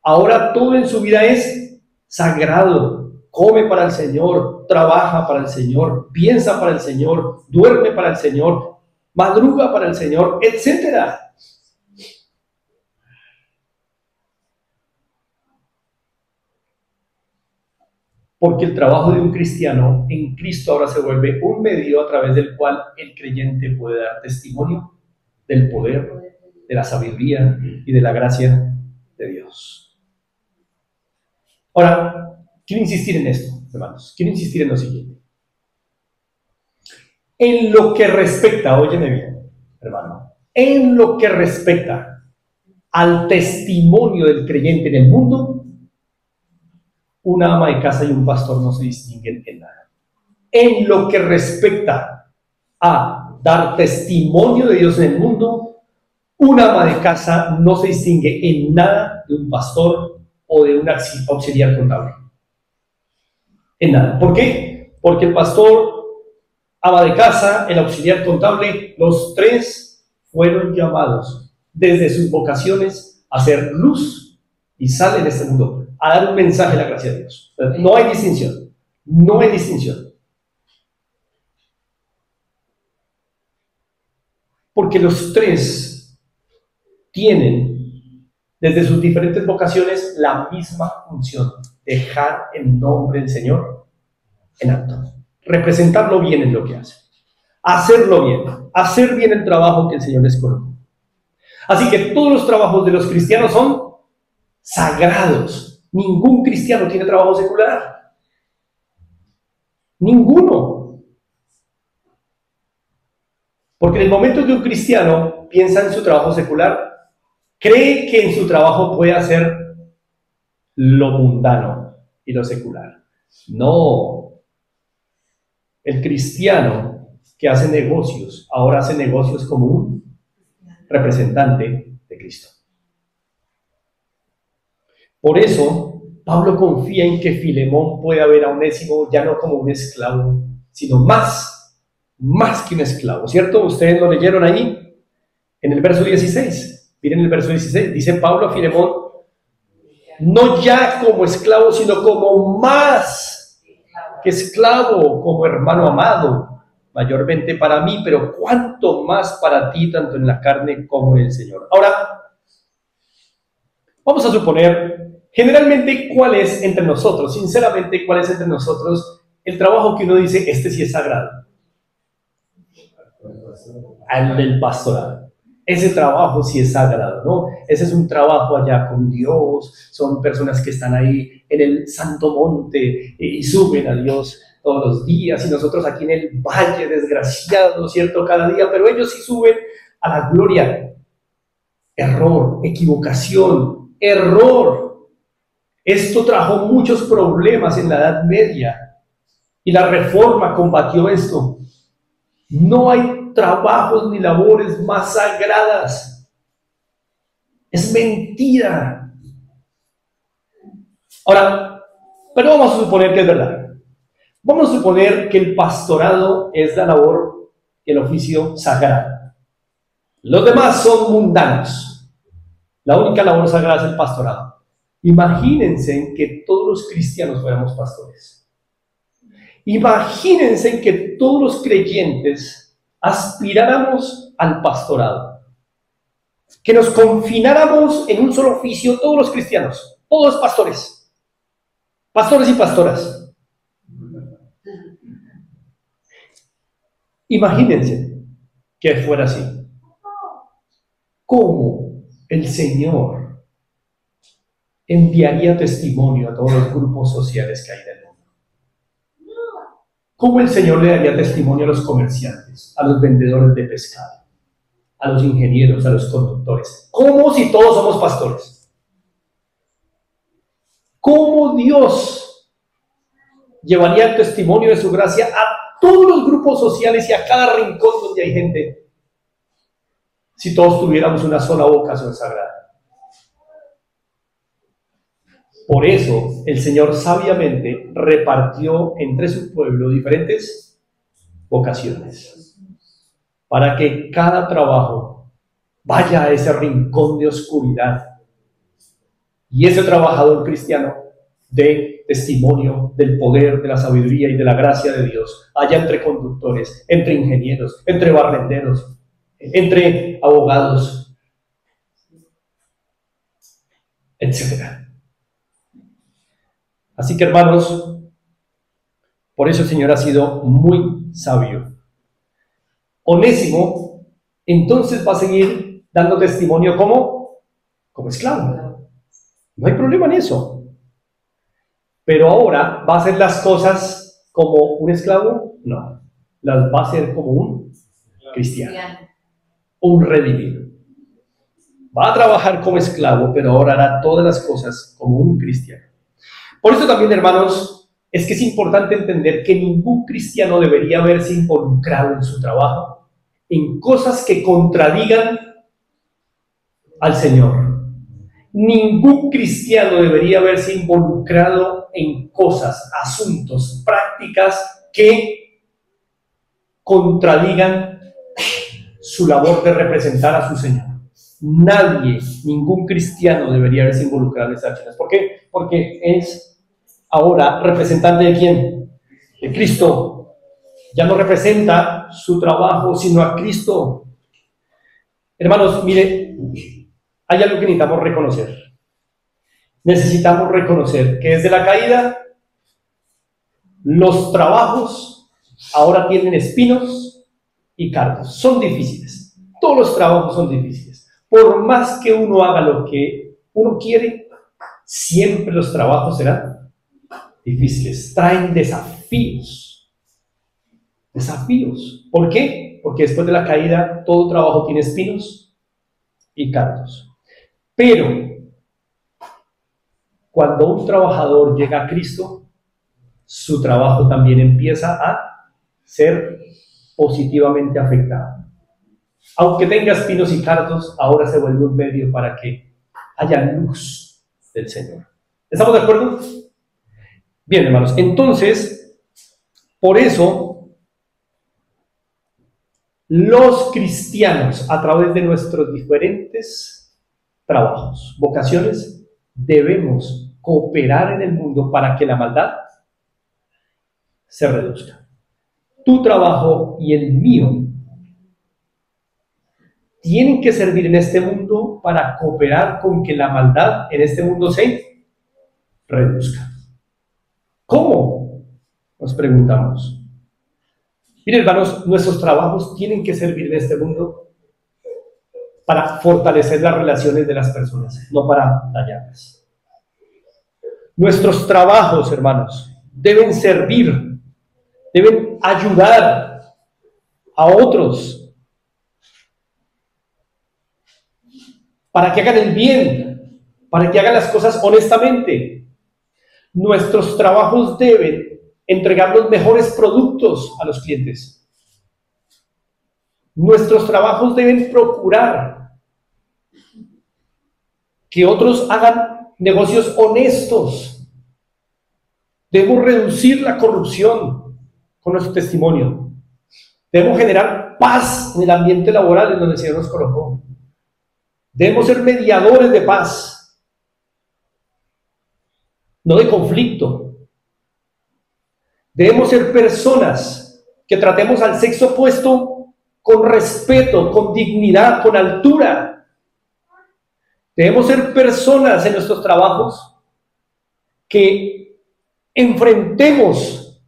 Ahora todo en su vida es sagrado. Come para el Señor, Señor, trabaja para el Señor, piensa para el Señor, duerme para el Señor, madruga para el Señor, etcétera. Porque el trabajo de un cristiano en Cristo ahora se vuelve un medio a través del cual el creyente puede dar testimonio del poder, de la sabiduría y de la gracia de Dios. Ahora, quiero insistir en esto, hermanos. Quiero insistir en lo siguiente. En lo que respecta, óyeme bien, hermano, en lo que respecta al testimonio del creyente en el mundo, una ama de casa y un pastor no se distinguen en nada. En lo que respecta a dar testimonio de Dios en el mundo, una ama de casa no se distingue en nada de un pastor o de un auxiliar contable. En nada. ¿Por qué? Porque el pastor, ama de casa, el auxiliar contable, los tres fueron llamados desde sus vocaciones a hacer luz y sal en este mundo, a dar un mensaje de la gracia de Dios. No hay distinción. No hay distinción. Porque los tres tienen, desde sus diferentes vocaciones, la misma función: dejar el nombre del Señor en alto, representarlo bien en lo que hace, hacerlo bien, hacer bien el trabajo que el Señor les colocó. Así que todos los trabajos de los cristianos son sagrados. Ningún cristiano tiene trabajo secular. Ninguno. Porque en el momento que un cristiano piensa en su trabajo secular, cree que en su trabajo puede hacer lo mundano y lo secular. No. El cristiano que hace negocios, ahora hace negocios como un representante de Cristo. Por eso, Pablo confía en que Filemón pueda ver a Onésimo ya no como un esclavo, sino más que un esclavo, ¿cierto? Ustedes lo leyeron ahí, en el verso 16. Miren el verso 16, dice Pablo a Filemón, no ya como esclavo, sino como más que esclavo, como hermano amado, mayormente para mí, pero cuánto más para ti, tanto en la carne como en el Señor. Ahora, vamos a suponer, generalmente, ¿cuál es entre nosotros? Sinceramente, ¿cuál es entre nosotros el trabajo que uno dice, este sí es sagrado? Al del pastorado. Ese trabajo sí es sagrado, ¿no? Ese es un trabajo allá con Dios, son personas que están ahí en el santo monte y suben a Dios todos los días, y nosotros aquí en el valle desgraciado, ¿cierto? Cada día, pero ellos sí suben a la gloria. Error, equivocación, error. Esto trajo muchos problemas en la Edad Media y la Reforma combatió esto. No hay trabajos ni labores más sagradas. Es mentira. Ahora, pero vamos a suponer que es verdad. Vamos a suponer que el pastorado es la labor, el oficio sagrado. Los demás son mundanos. La única labor sagrada es el pastorado. Imagínense que todos los cristianos fuéramos pastores. Imagínense que todos los creyentes aspiráramos al pastorado. Que nos confináramos en un solo oficio, todos los cristianos, todos pastores. Pastores y pastoras. Imagínense que fuera así. ¿Cómo el Señor enviaría testimonio a todos los grupos sociales que hay en el mundo? ¿Cómo el Señor le daría testimonio a los comerciantes, a los vendedores de pescado, a los ingenieros, a los conductores? ¿Cómo si todos somos pastores? ¿Cómo Dios llevaría el testimonio de su gracia a todos los grupos sociales y a cada rincón donde hay gente, si todos tuviéramos una sola vocación sagrada? Por eso el Señor sabiamente repartió entre su pueblo diferentes vocaciones, para que cada trabajo vaya a ese rincón de oscuridad y ese trabajador cristiano de testimonio del poder, de la sabiduría y de la gracia de Dios haya entre conductores, entre ingenieros, entre barrenderos, entre abogados, etc. Así que, hermanos, por eso el Señor ha sido muy sabio. Onésimo entonces va a seguir dando testimonio como esclavo. No hay problema en eso. Pero ahora, ¿va a hacer las cosas como un esclavo? No. Las va a hacer como un cristiano. Un redimido. Va a trabajar como esclavo, pero ahora hará todas las cosas como un cristiano. Por eso también, hermanos, es que es importante entender que ningún cristiano debería verse involucrado en su trabajo en cosas que contradigan al Señor. Ningún cristiano debería verse involucrado en cosas, asuntos, prácticas que contradigan su labor de representar a su Señor. Nadie, ningún cristiano debería verse involucrado en esas acciones. ¿Por qué? Porque es ahora representante de ¿quién? De Cristo. Ya no representa su trabajo, sino a Cristo. Hermanos, mire, hay algo que necesitamos reconocer. Necesitamos reconocer que desde la caída, los trabajos ahora tienen espinos y cardos. Son difíciles. Todos los trabajos son difíciles. Por más que uno haga lo que uno quiere, siempre los trabajos serán difíciles. Traen desafíos. Desafíos. ¿Por qué? Porque después de la caída, todo trabajo tiene espinos y cardos. Pero cuando un trabajador llega a Cristo, su trabajo también empieza a ser positivamente afectado. Aunque tenga espinos y cardos, ahora se vuelve un medio para que haya luz del Señor. ¿Estamos de acuerdo? Bien, hermanos. Entonces, por eso, los cristianos, a través de nuestros diferentes trabajos, vocaciones, debemos cooperar en el mundo para que la maldad se reduzca. Tu trabajo y el mío tienen que servir en este mundo para cooperar con que la maldad en este mundo se reduzca. ¿Cómo? Nos preguntamos. Miren, hermanos, nuestros trabajos tienen que servir en este mundo para fortalecer las relaciones de las personas, no para dañarlas. Nuestros trabajos, hermanos, deben servir, deben ayudar a otros para que hagan el bien, para que hagan las cosas honestamente. Nuestros trabajos deben entregar los mejores productos a los clientes. Nuestros trabajos deben procurar que otros hagan negocios honestos. Debemos reducir la corrupción con nuestro testimonio. Debemos generar paz en el ambiente laboral en donde el Señor nos colocó. Debemos ser mediadores de paz, no de conflicto. Debemos ser personas que tratemos al sexo opuesto con respeto, con dignidad, con altura. Debemos ser personas en nuestros trabajos que enfrentemos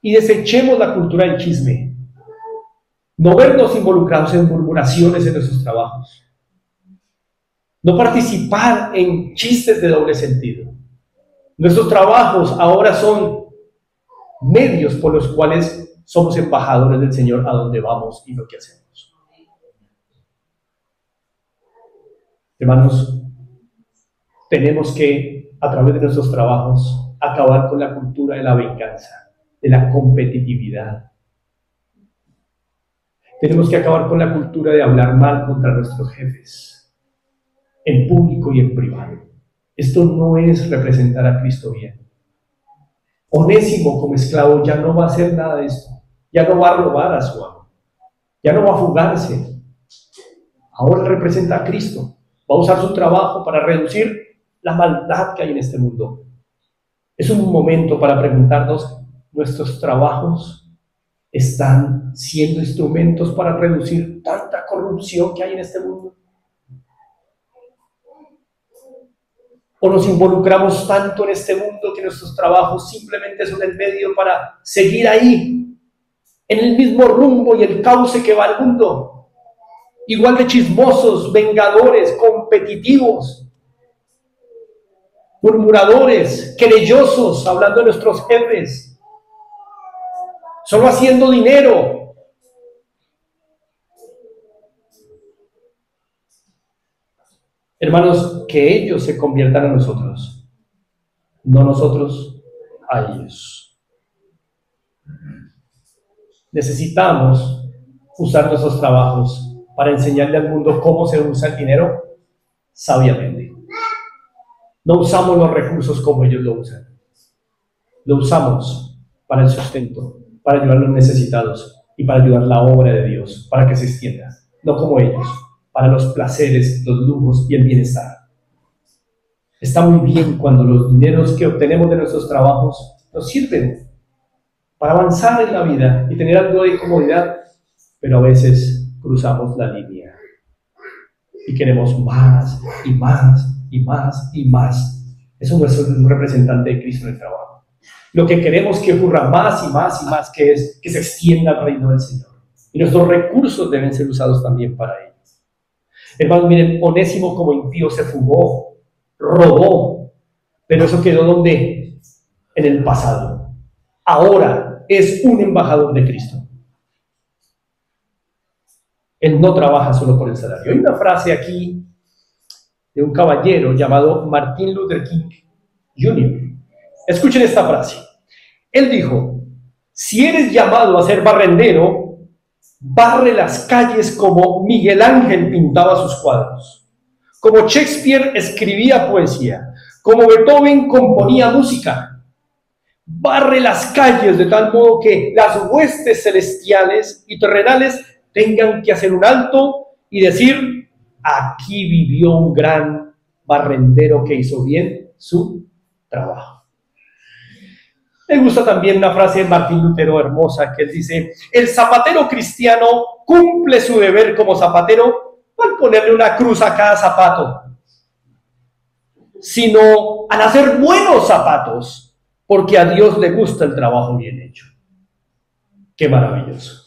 y desechemos la cultura del chisme. No vernos involucrados en murmuraciones en nuestros trabajos. No participar en chistes de doble sentido. Nuestros trabajos ahora son medios por los cuales somos embajadores del Señor a donde vamos y lo que hacemos. Hermanos, tenemos que, a través de nuestros trabajos, acabar con la cultura de la venganza, de la competitividad. Tenemos que acabar con la cultura de hablar mal contra nuestros jefes, en público y en privado. Esto no es representar a Cristo bien. Onésimo como esclavo ya no va a hacer nada de esto. Ya no va a robar a su amo. Ya no va a fugarse. Ahora representa a Cristo. Va a usar su trabajo para reducir la maldad que hay en este mundo. Es un momento para preguntarnos, ¿nuestros trabajos están siendo instrumentos para reducir tanta corrupción que hay en este mundo? ¿O nos involucramos tanto en este mundo que nuestros trabajos simplemente son el medio para seguir ahí, en el mismo rumbo y el cauce que va el mundo? Igual de chismosos, vengadores, competitivos, murmuradores, querellosos, hablando de nuestros jefes, solo haciendo dinero. Hermanos, que ellos se conviertan a nosotros, no nosotros a ellos. Necesitamos usar nuestros trabajos para enseñarle al mundo cómo se usa el dinero sabiamente. No usamos los recursos como ellos lo usan. Lo usamos para el sustento, para ayudar a los necesitados y para ayudar la obra de Dios, para que se extienda. No como ellos, para los placeres, los lujos y el bienestar. Está muy bien cuando los dineros que obtenemos de nuestros trabajos nos sirven para avanzar en la vida y tener algo de comodidad, pero a veces cruzamos la línea y queremos más y más y más y más. Eso no es un representante de Cristo en el trabajo. Lo que queremos que ocurra más y más y más, que es que se extienda el reino del Señor. Y nuestros recursos deben ser usados también para ello. Hermanos, miren, Onésimo como impío se fugó, robó, pero eso quedó ¿dónde? En el pasado. Ahora es un embajador de Cristo. Él no trabaja solo por el salario. Hay una frase aquí de un caballero llamado Martin Luther King Jr. Escuchen esta frase. Él dijo: si eres llamado a ser barrendero, barre las calles como Miguel Ángel pintaba sus cuadros, como Shakespeare escribía poesía, como Beethoven componía música. Barre las calles de tal modo que las huestes celestiales y terrenales tengan que hacer un alto y decir: aquí vivió un gran barrendero que hizo bien su trabajo. Me gusta también una frase de Martín Lutero hermosa, que él dice: el zapatero cristiano cumple su deber como zapatero no al ponerle una cruz a cada zapato, sino al hacer buenos zapatos, porque a Dios le gusta el trabajo bien hecho. ¡Qué maravilloso!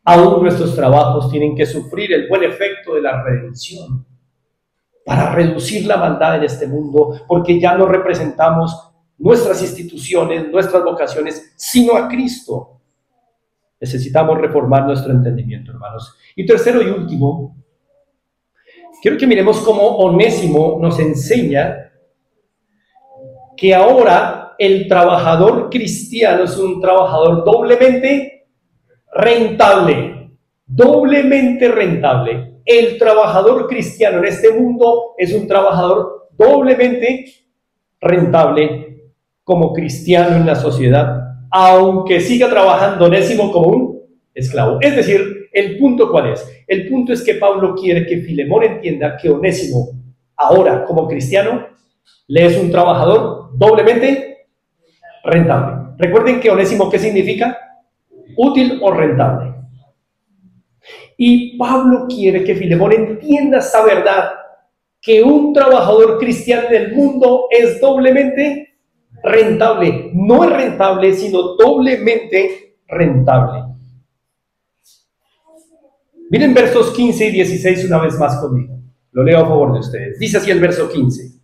Aún nuestros trabajos tienen que sufrir el buen efecto de la redención para reducir la maldad en este mundo, porque ya no representamos nuestras instituciones, nuestras vocaciones, sino a Cristo. Necesitamos reformar nuestro entendimiento, hermanos. Y tercero y último, quiero que miremos cómo Onésimo nos enseña que ahora el trabajador cristiano es un trabajador doblemente rentable, doblemente rentable. El trabajador cristiano en este mundo es un trabajador doblemente rentable como cristiano en la sociedad, aunque siga trabajando Onésimo como un esclavo. Es decir, ¿el punto cuál es? El punto es que Pablo quiere que Filemón entienda que Onésimo, ahora como cristiano, le es un trabajador doblemente rentable. Recuerden que Onésimo, ¿qué significa? Útil o rentable. Y Pablo quiere que Filemón entienda esta verdad, que un trabajador cristiano en el mundo es doblemente rentable. No es rentable, sino doblemente rentable. Miren versos 15 y 16 una vez más conmigo. Lo leo a favor de ustedes. Dice así el verso 15.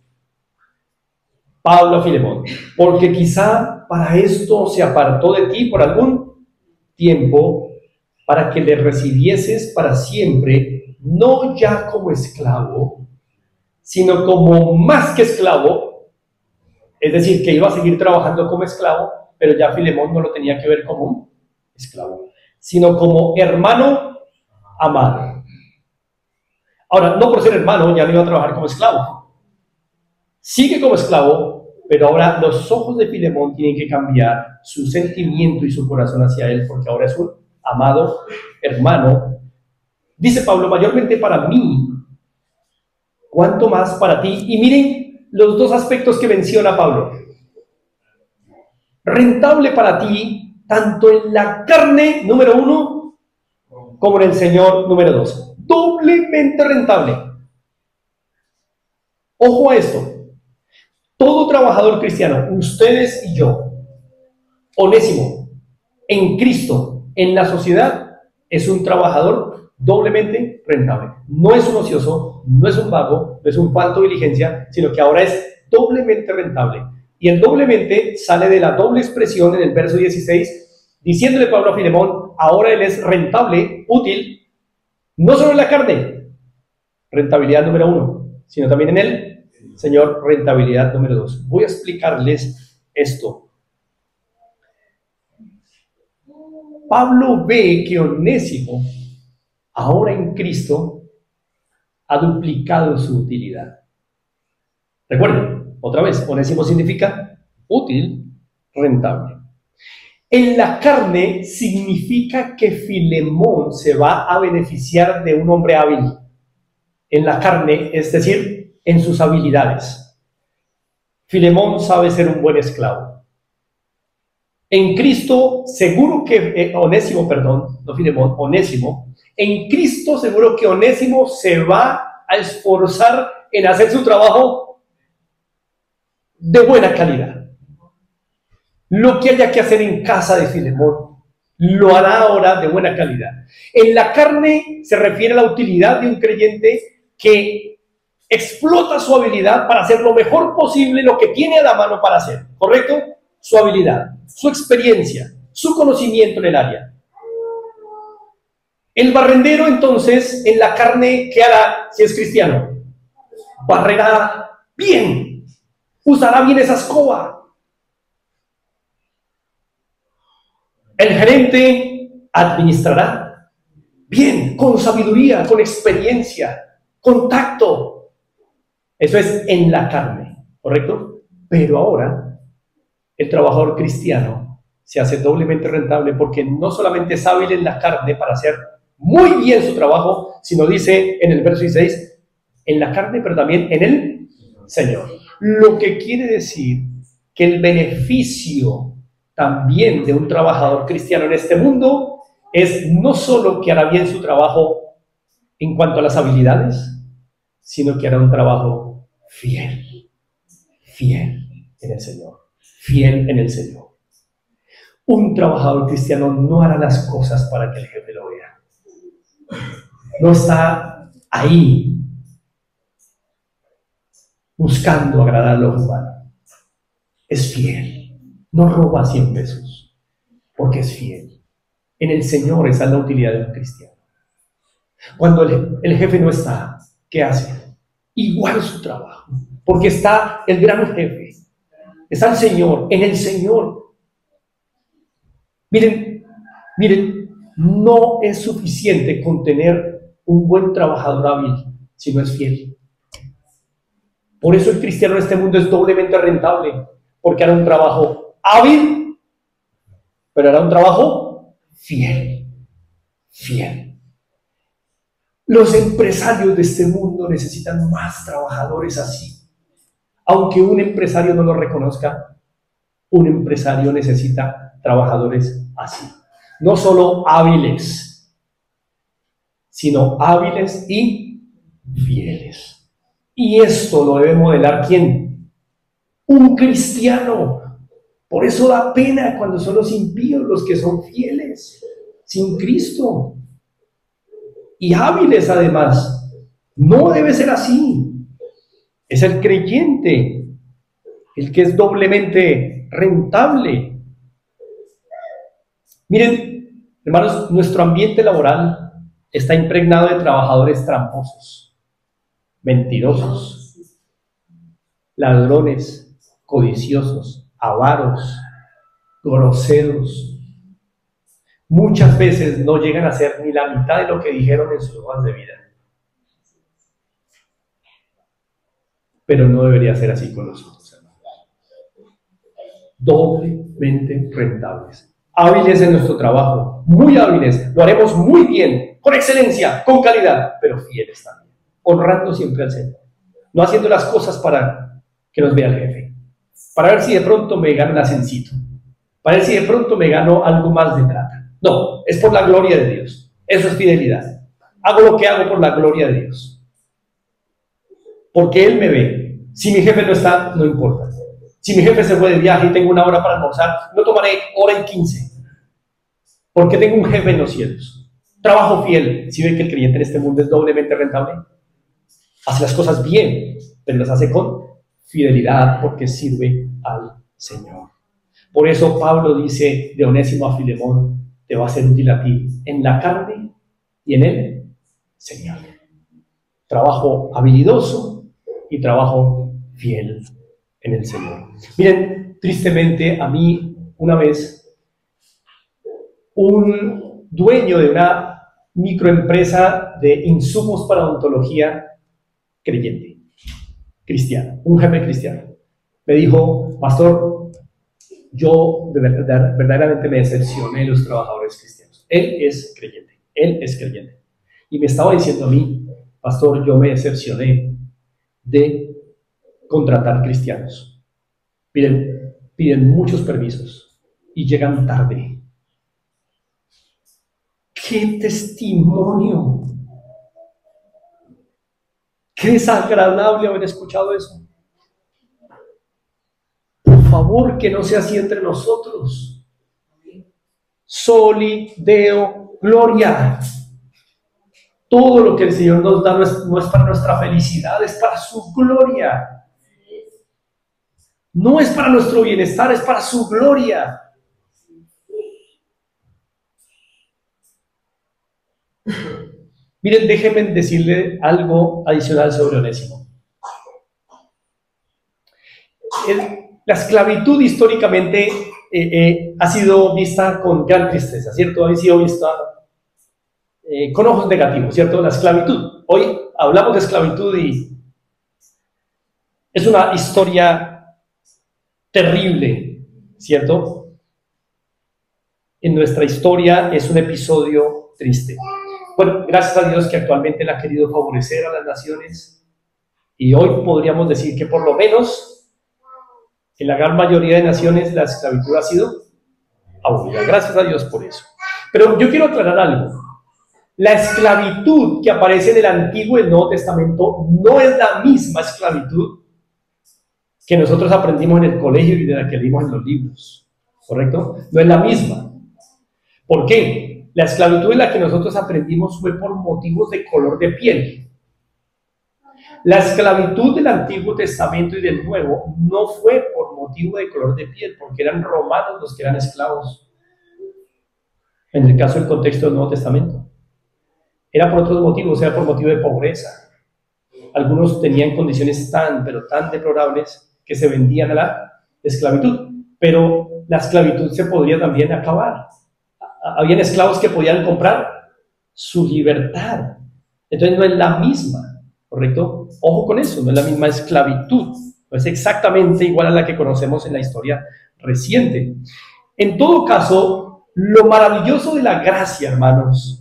Pablo a Filemón: porque quizá para esto se apartó de ti por algún tiempo, para que le recibieses para siempre, no ya como esclavo, sino como más que esclavo. Es decir, que iba a seguir trabajando como esclavo, pero ya Filemón no lo tenía que ver como un esclavo, sino como hermano amado. Ahora, no por ser hermano ya no iba a trabajar como esclavo. Sigue como esclavo, pero ahora los ojos de Filemón tienen que cambiar su sentimiento y su corazón hacia él, porque ahora es un amado hermano. Dice Pablo: mayormente para mí, cuanto más para ti. Y miren los dos aspectos que menciona Pablo. Rentable para ti, tanto en la carne, número 1, como en el Señor, número 2. Doblemente rentable. Ojo a esto. Todo trabajador cristiano, ustedes y yo, Onésimo, en Cristo, en la sociedad, es un trabajador doblemente rentable. No es un ocioso, no es un vago, no es un falto de diligencia, sino que ahora es doblemente rentable. Y el doblemente sale de la doble expresión en el verso 16, diciéndole Pablo a Filemón, ahora él es rentable, útil, no solo en la carne, rentabilidad número 1, sino también en el Señor, rentabilidad número 2. Voy a explicarles esto. Pablo ve que Onésimo, ahora en Cristo, ha duplicado su utilidad. Recuerden, otra vez, Onésimo significa útil, rentable. En la carne significa que Filemón se va a beneficiar de un hombre hábil. En la carne, es decir, en sus habilidades. Filemón sabe ser un buen esclavo. En Cristo, seguro que Onésimo, no Filemón, Onésimo, en Cristo seguro que Onésimo se va a esforzar en hacer su trabajo de buena calidad. Lo que haya que hacer en casa de Filemón, lo hará ahora de buena calidad. En la carne se refiere a la utilidad de un creyente que explota su habilidad para hacer lo mejor posible lo que tiene a la mano para hacer, ¿correcto? Su habilidad, su experiencia, su conocimiento en el área. El barrendero, entonces, en la carne, ¿qué hará si es cristiano? Barrerá bien, usará bien esa escoba. El gerente administrará bien, con sabiduría, con experiencia, con tacto. Eso es en la carne, ¿correcto? Pero ahora el trabajador cristiano se hace doblemente rentable porque no solamente es hábil en la carne para hacer muy bien su trabajo, sino dice en el verso 16, en la carne, pero también en el Señor. Lo que quiere decir que el beneficio también de un trabajador cristiano en este mundo es no solo que hará bien su trabajo en cuanto a las habilidades, sino que hará un trabajo fiel en el Señor. Fiel en el Señor. Un trabajador cristiano no hará las cosas para que el jefe lo vea. No está ahí buscando agradar a los humanos. Es fiel. No roba 100 pesos porque es fiel. En el Señor esa es la utilidad de un cristiano. Cuando el jefe no está, ¿qué hace? Igual su trabajo, porque está el gran jefe. Está el Señor, en el Señor. Miren, no es suficiente con tener un buen trabajador hábil si no es fiel. Por eso el cristiano en este mundo es doblemente rentable, porque hará un trabajo hábil, pero hará un trabajo fiel. Los empresarios de este mundo necesitan más trabajadores así. Aunque un empresario no lo reconozca, un empresario necesita trabajadores así. No solo hábiles, sino hábiles y fieles. Y esto lo debe modelar ¿quién? Un cristiano. Por eso da pena cuando son los impíos los que son fieles, sin Cristo. Y hábiles además. No debe ser así. Es el creyente, el que es doblemente rentable. Miren, hermanos, nuestro ambiente laboral está impregnado de trabajadores tramposos, mentirosos, ladrones, codiciosos, avaros, groseros. Muchas veces no llegan a ser ni la mitad de lo que dijeron en sus hojas de vida. Pero no debería ser así con nosotros, hermanos. Doblemente rentables. Hábiles en nuestro trabajo, muy hábiles, lo haremos muy bien, con excelencia, con calidad, pero fieles también, honrando siempre al Señor. No haciendo las cosas para que nos vea el jefe, para ver si de pronto me gano un ascencito, para ver si de pronto me gano algo más de plata. No, es por la gloria de Dios. Eso es fidelidad. Hago lo que hago por la gloria de Dios. Porque Él me ve. Si mi jefe no está, no importa. Si mi jefe se fue de viaje y tengo una hora para almorzar, no tomaré hora y 15. Porque tengo un jefe en los cielos. Trabajo fiel. Si ve que el creyente en este mundo es doblemente rentable, hace las cosas bien, pero las hace con fidelidad porque sirve al Señor. Por eso Pablo dice de Onésimo a Filemón, te va a ser útil a ti en la carne y en el Señor. Trabajo habilidoso y trabajo fiel en el Señor. Miren, tristemente a mí una vez un dueño de una microempresa de insumos para odontología creyente, cristiano, un jefe cristiano, me dijo, pastor, yo verdaderamente me decepcioné de los trabajadores cristianos. Él es creyente. Y me estaba diciendo a mí, pastor, yo me decepcioné de contratar cristianos. Piden muchos permisos y llegan tarde. ¡Qué testimonio! ¡Qué desagradable haber escuchado eso! Por favor, que no sea así entre nosotros. Soli Deo Gloria. Todo lo que el Señor nos da no es para nuestra felicidad, es para su gloria. No es para nuestro bienestar, es para su gloria. Miren, déjenme decirle algo adicional sobre Onésimo. La esclavitud históricamente ha sido vista con gran tristeza, ¿cierto? Ha sido vista con ojos negativos, ¿cierto? La esclavitud. Hoy hablamos de esclavitud y es una historia terrible, ¿cierto? En nuestra historia es un episodio triste. Bueno, gracias a Dios que actualmente Él ha querido favorecer a las naciones y hoy podríamos decir que por lo menos en la gran mayoría de naciones la esclavitud ha sido abolida. Gracias a Dios por eso. Pero yo quiero aclarar algo. La esclavitud que aparece en el Antiguo y el Nuevo Testamento no es la misma esclavitud que nosotros aprendimos en el colegio y de la que leímos en los libros, ¿correcto? No es la misma. ¿Por qué? La esclavitud en la que nosotros aprendimos fue por motivos de color de piel. La esclavitud del Antiguo Testamento y del Nuevo no fue por motivo de color de piel, porque eran romanos los que eran esclavos. En el caso del contexto del Nuevo Testamento. Era por otros motivos, era por motivo de pobreza. Algunos tenían condiciones pero tan deplorables que se vendían a la esclavitud. Pero la esclavitud se podría también acabar. Habían esclavos que podían comprar su libertad. Entonces no es la misma, ¿correcto? Ojo con eso, no es la misma esclavitud. No es exactamente igual a la que conocemos en la historia reciente. En todo caso, lo maravilloso de la gracia, hermanos,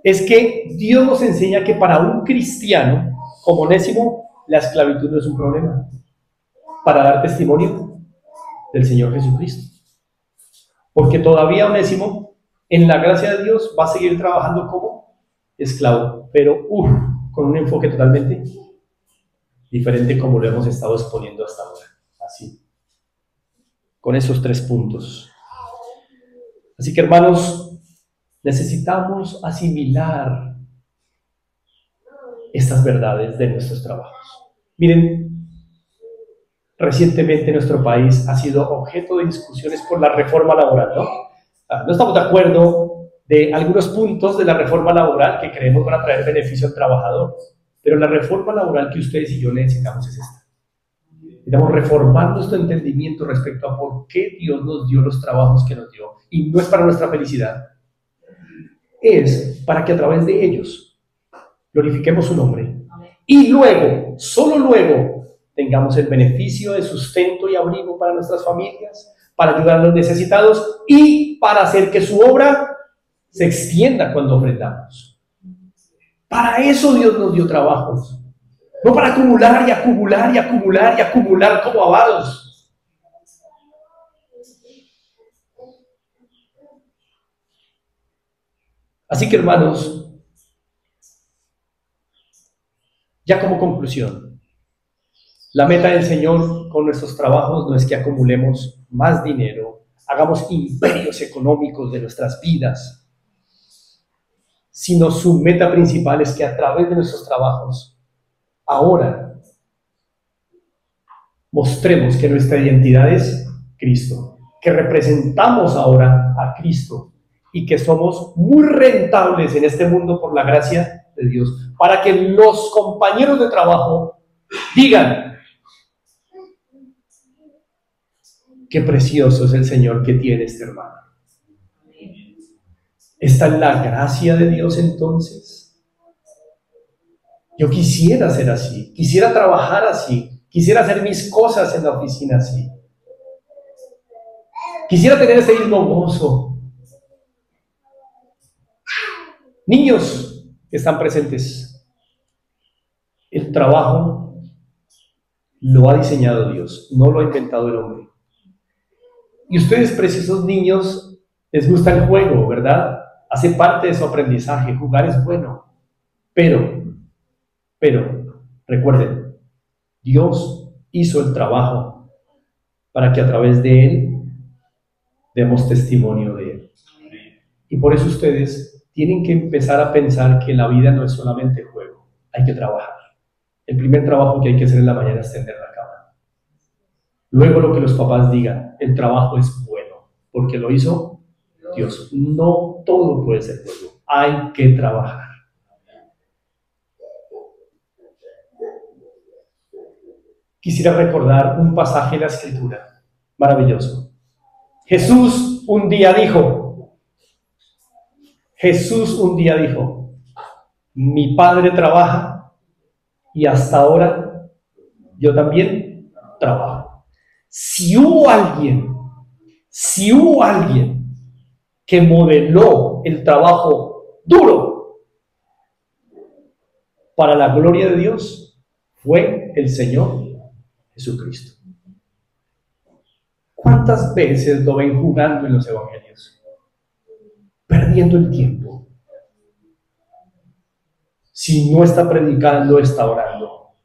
es que Dios nos enseña que para un cristiano como Onésimo, la esclavitud no es un problema para dar testimonio del Señor Jesucristo. Porque todavía Onésimo, en la gracia de Dios, va a seguir trabajando como esclavo, pero con un enfoque totalmente diferente como lo hemos estado exponiendo hasta ahora. Así, con esos 3 puntos. Así que, hermanos, necesitamos asimilar estas verdades de nuestros trabajos. Miren, recientemente nuestro país ha sido objeto de discusiones por la reforma laboral, ¿no? No estamos de acuerdo de algunos puntos de la reforma laboral que creemos van a traer beneficio al trabajador, pero la reforma laboral que ustedes y yo necesitamos es esta. Necesitamos reformar nuestro entendimiento respecto a por qué Dios nos dio los trabajos que nos dio, y no es para nuestra felicidad. Es para que a través de ellos glorifiquemos su nombre y luego, solo luego, tengamos el beneficio de sustento y abrigo para nuestras familias, para ayudar a los necesitados y para hacer que su obra se extienda cuando ofrendamos. Para eso Dios nos dio trabajos. No para acumular y acumular y acumular y acumular como avaros. Así que, hermanos, ya como conclusión, la meta del Señor con nuestros trabajos no es que acumulemos más dinero, hagamos imperios económicos de nuestras vidas, sino su meta principal es que a través de nuestros trabajos, ahora, mostremos que nuestra identidad es Cristo, que representamos ahora a Cristo y que somos muy rentables en este mundo por la gracia de Dios, para que los compañeros de trabajo digan: qué precioso es el Señor que tiene este hermano. ¿Está en la gracia de Dios entonces? Yo quisiera ser así, quisiera trabajar así, quisiera hacer mis cosas en la oficina así. Quisiera tener ese mismo gozo. Niños que están presentes, el trabajo lo ha diseñado Dios, no lo ha inventado el hombre. Y ustedes, preciosos niños, les gusta el juego, ¿verdad? Hace parte de su aprendizaje, jugar es bueno. Pero, recuerden, Dios hizo el trabajo para que a través de él demos testimonio de él. Y por eso ustedes tienen que empezar a pensar que la vida no es solamente juego, hay que trabajar. El primer trabajo que hay que hacer en la mañana es tender la cama. Luego lo que los papás digan, el trabajo es bueno, porque lo hizo Dios. No todo puede ser juego, hay que trabajar. Quisiera recordar un pasaje de la Escritura maravilloso. Jesús un día dijo, mi Padre trabaja y hasta ahora yo también trabajo. Si hubo alguien que modeló el trabajo duro para la gloria de Dios, fue el Señor Jesucristo. ¿Cuántas veces lo ven jugando en los evangelios? Perdiendo el tiempo. Si no está predicando, está orando.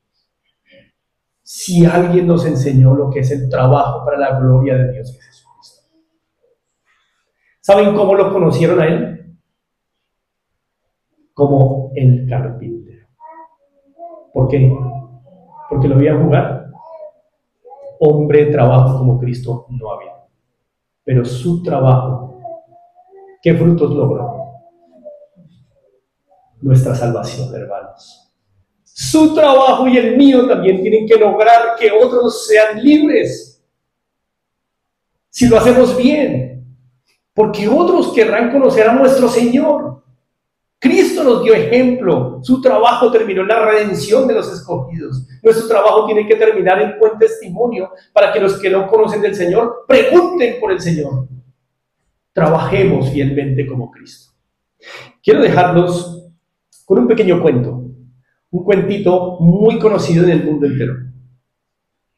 Si alguien nos enseñó lo que es el trabajo para la gloria de Dios, es Jesucristo. ¿Saben cómo lo conocieron a él? Como el carpintero. ¿Por qué? Porque lo veían jugar. Hombre de trabajo como Cristo no había. Pero su trabajo, ¿qué frutos logró? Nuestra salvación, hermanos. Su trabajo y el mío también tienen que lograr que otros sean libres. Si lo hacemos bien, porque otros querrán conocer a nuestro Señor. Cristo nos dio ejemplo. Su trabajo terminó en la redención de los escogidos. Nuestro trabajo tiene que terminar en buen testimonio para que los que no conocen del Señor pregunten por el Señor. Trabajemos fielmente como Cristo. Quiero dejarlos con un pequeño cuento. Un cuentito muy conocido en el mundo entero.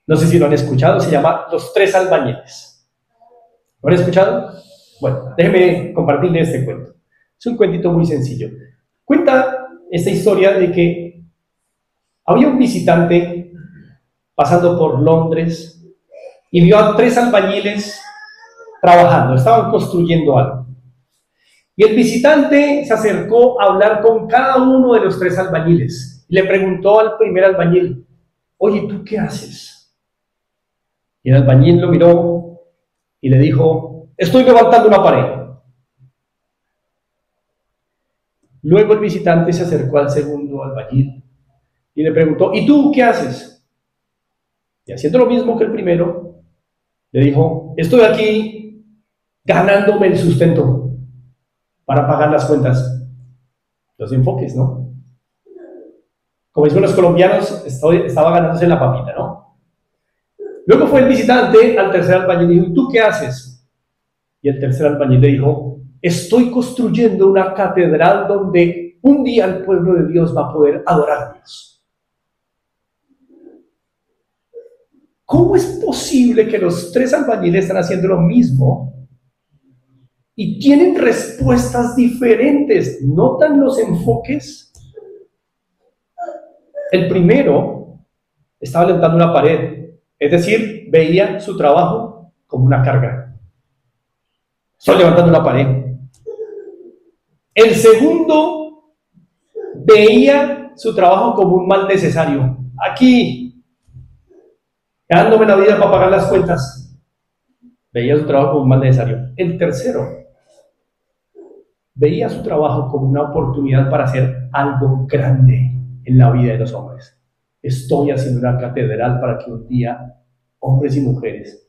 No sé si lo han escuchado, se llama Los Tres Albañiles. ¿Lo han escuchado? Bueno, déjenme compartirles este cuento. Es un cuentito muy sencillo. Cuenta esta historia de que había un visitante pasando por Londres y vio a tres albañiles trabajando, estaban construyendo algo. Y el visitante se acercó a hablar con cada uno de los tres albañiles y le preguntó al primer albañil: oye, ¿tú qué haces? Y el albañil lo miró y le dijo: estoy levantando una pared. Luego el visitante se acercó al segundo albañil y le preguntó: ¿y tú qué haces? Y haciendo lo mismo que el primero, le dijo: estoy aquí ganándome el sustento para pagar las cuentas. Los enfoques, ¿no? Como dicen los colombianos, estaba ganándose la papita, ¿no? Luego fue el visitante al tercer albañil y dijo: ¿y tú qué haces? Y el tercer albañil le dijo: estoy construyendo una catedral donde un día el pueblo de Dios va a poder adorar a Dios. ¿Cómo es posible que los 3 albañiles están haciendo lo mismo y tienen respuestas diferentes? ¿Notan los enfoques? El primero estaba levantando una pared, es decir, veía su trabajo como una carga. Estoy levantando una pared. El segundo veía su trabajo como un mal necesario. Aquí, dándome la vida para pagar las cuentas. Veía su trabajo como un mal necesario. El tercero veía su trabajo como una oportunidad para hacer algo grande en la vida de los hombres. Estoy haciendo una catedral para que un día hombres y mujeres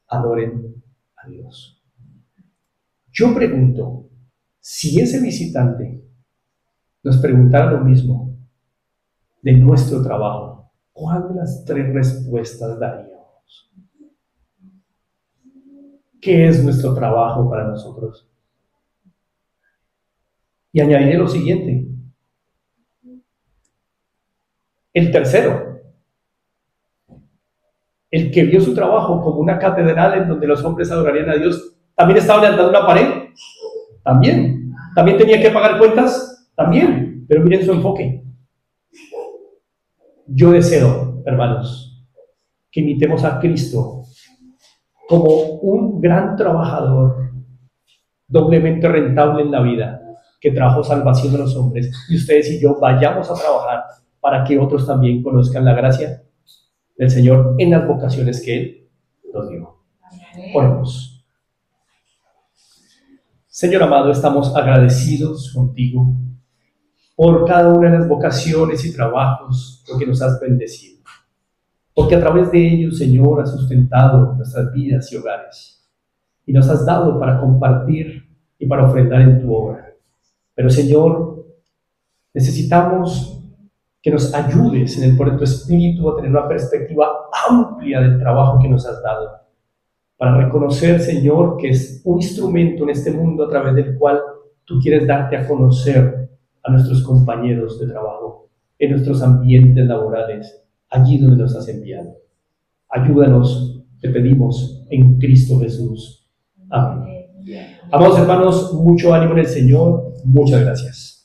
adoren a Dios. Yo pregunto, si ese visitante nos preguntara lo mismo de nuestro trabajo, ¿cuál de las 3 respuestas daríamos? ¿Qué es nuestro trabajo para nosotros? Y añadiré lo siguiente. El tercero, el que vio su trabajo como una catedral en donde los hombres adorarían a Dios, ¿también estaba levantando una pared? También. ¿También tenía que pagar cuentas? También. Pero miren su enfoque. Yo deseo, hermanos, que imitemos a Cristo como un gran trabajador, doblemente rentable en la vida, que trajo salvación a los hombres, y ustedes y yo vayamos a trabajar para que otros también conozcan la gracia del Señor en las vocaciones que Él nos dio. Oremos. Señor amado, estamos agradecidos contigo por cada una de las vocaciones y trabajos porque nos has bendecido. Porque a través de ellos, Señor, has sustentado nuestras vidas y hogares. Y nos has dado para compartir y para ofrendar en tu obra. Pero, Señor, necesitamos que nos ayudes en el poder de tu Espíritu a tener una perspectiva amplia del trabajo que nos has dado. Para reconocer, Señor, que es un instrumento en este mundo a través del cual tú quieres darte a conocer a nuestros compañeros de trabajo, en nuestros ambientes laborales, allí donde nos has enviado. Ayúdanos, te pedimos, en Cristo Jesús. Amén. Amados hermanos, mucho ánimo en el Señor. Muchas gracias.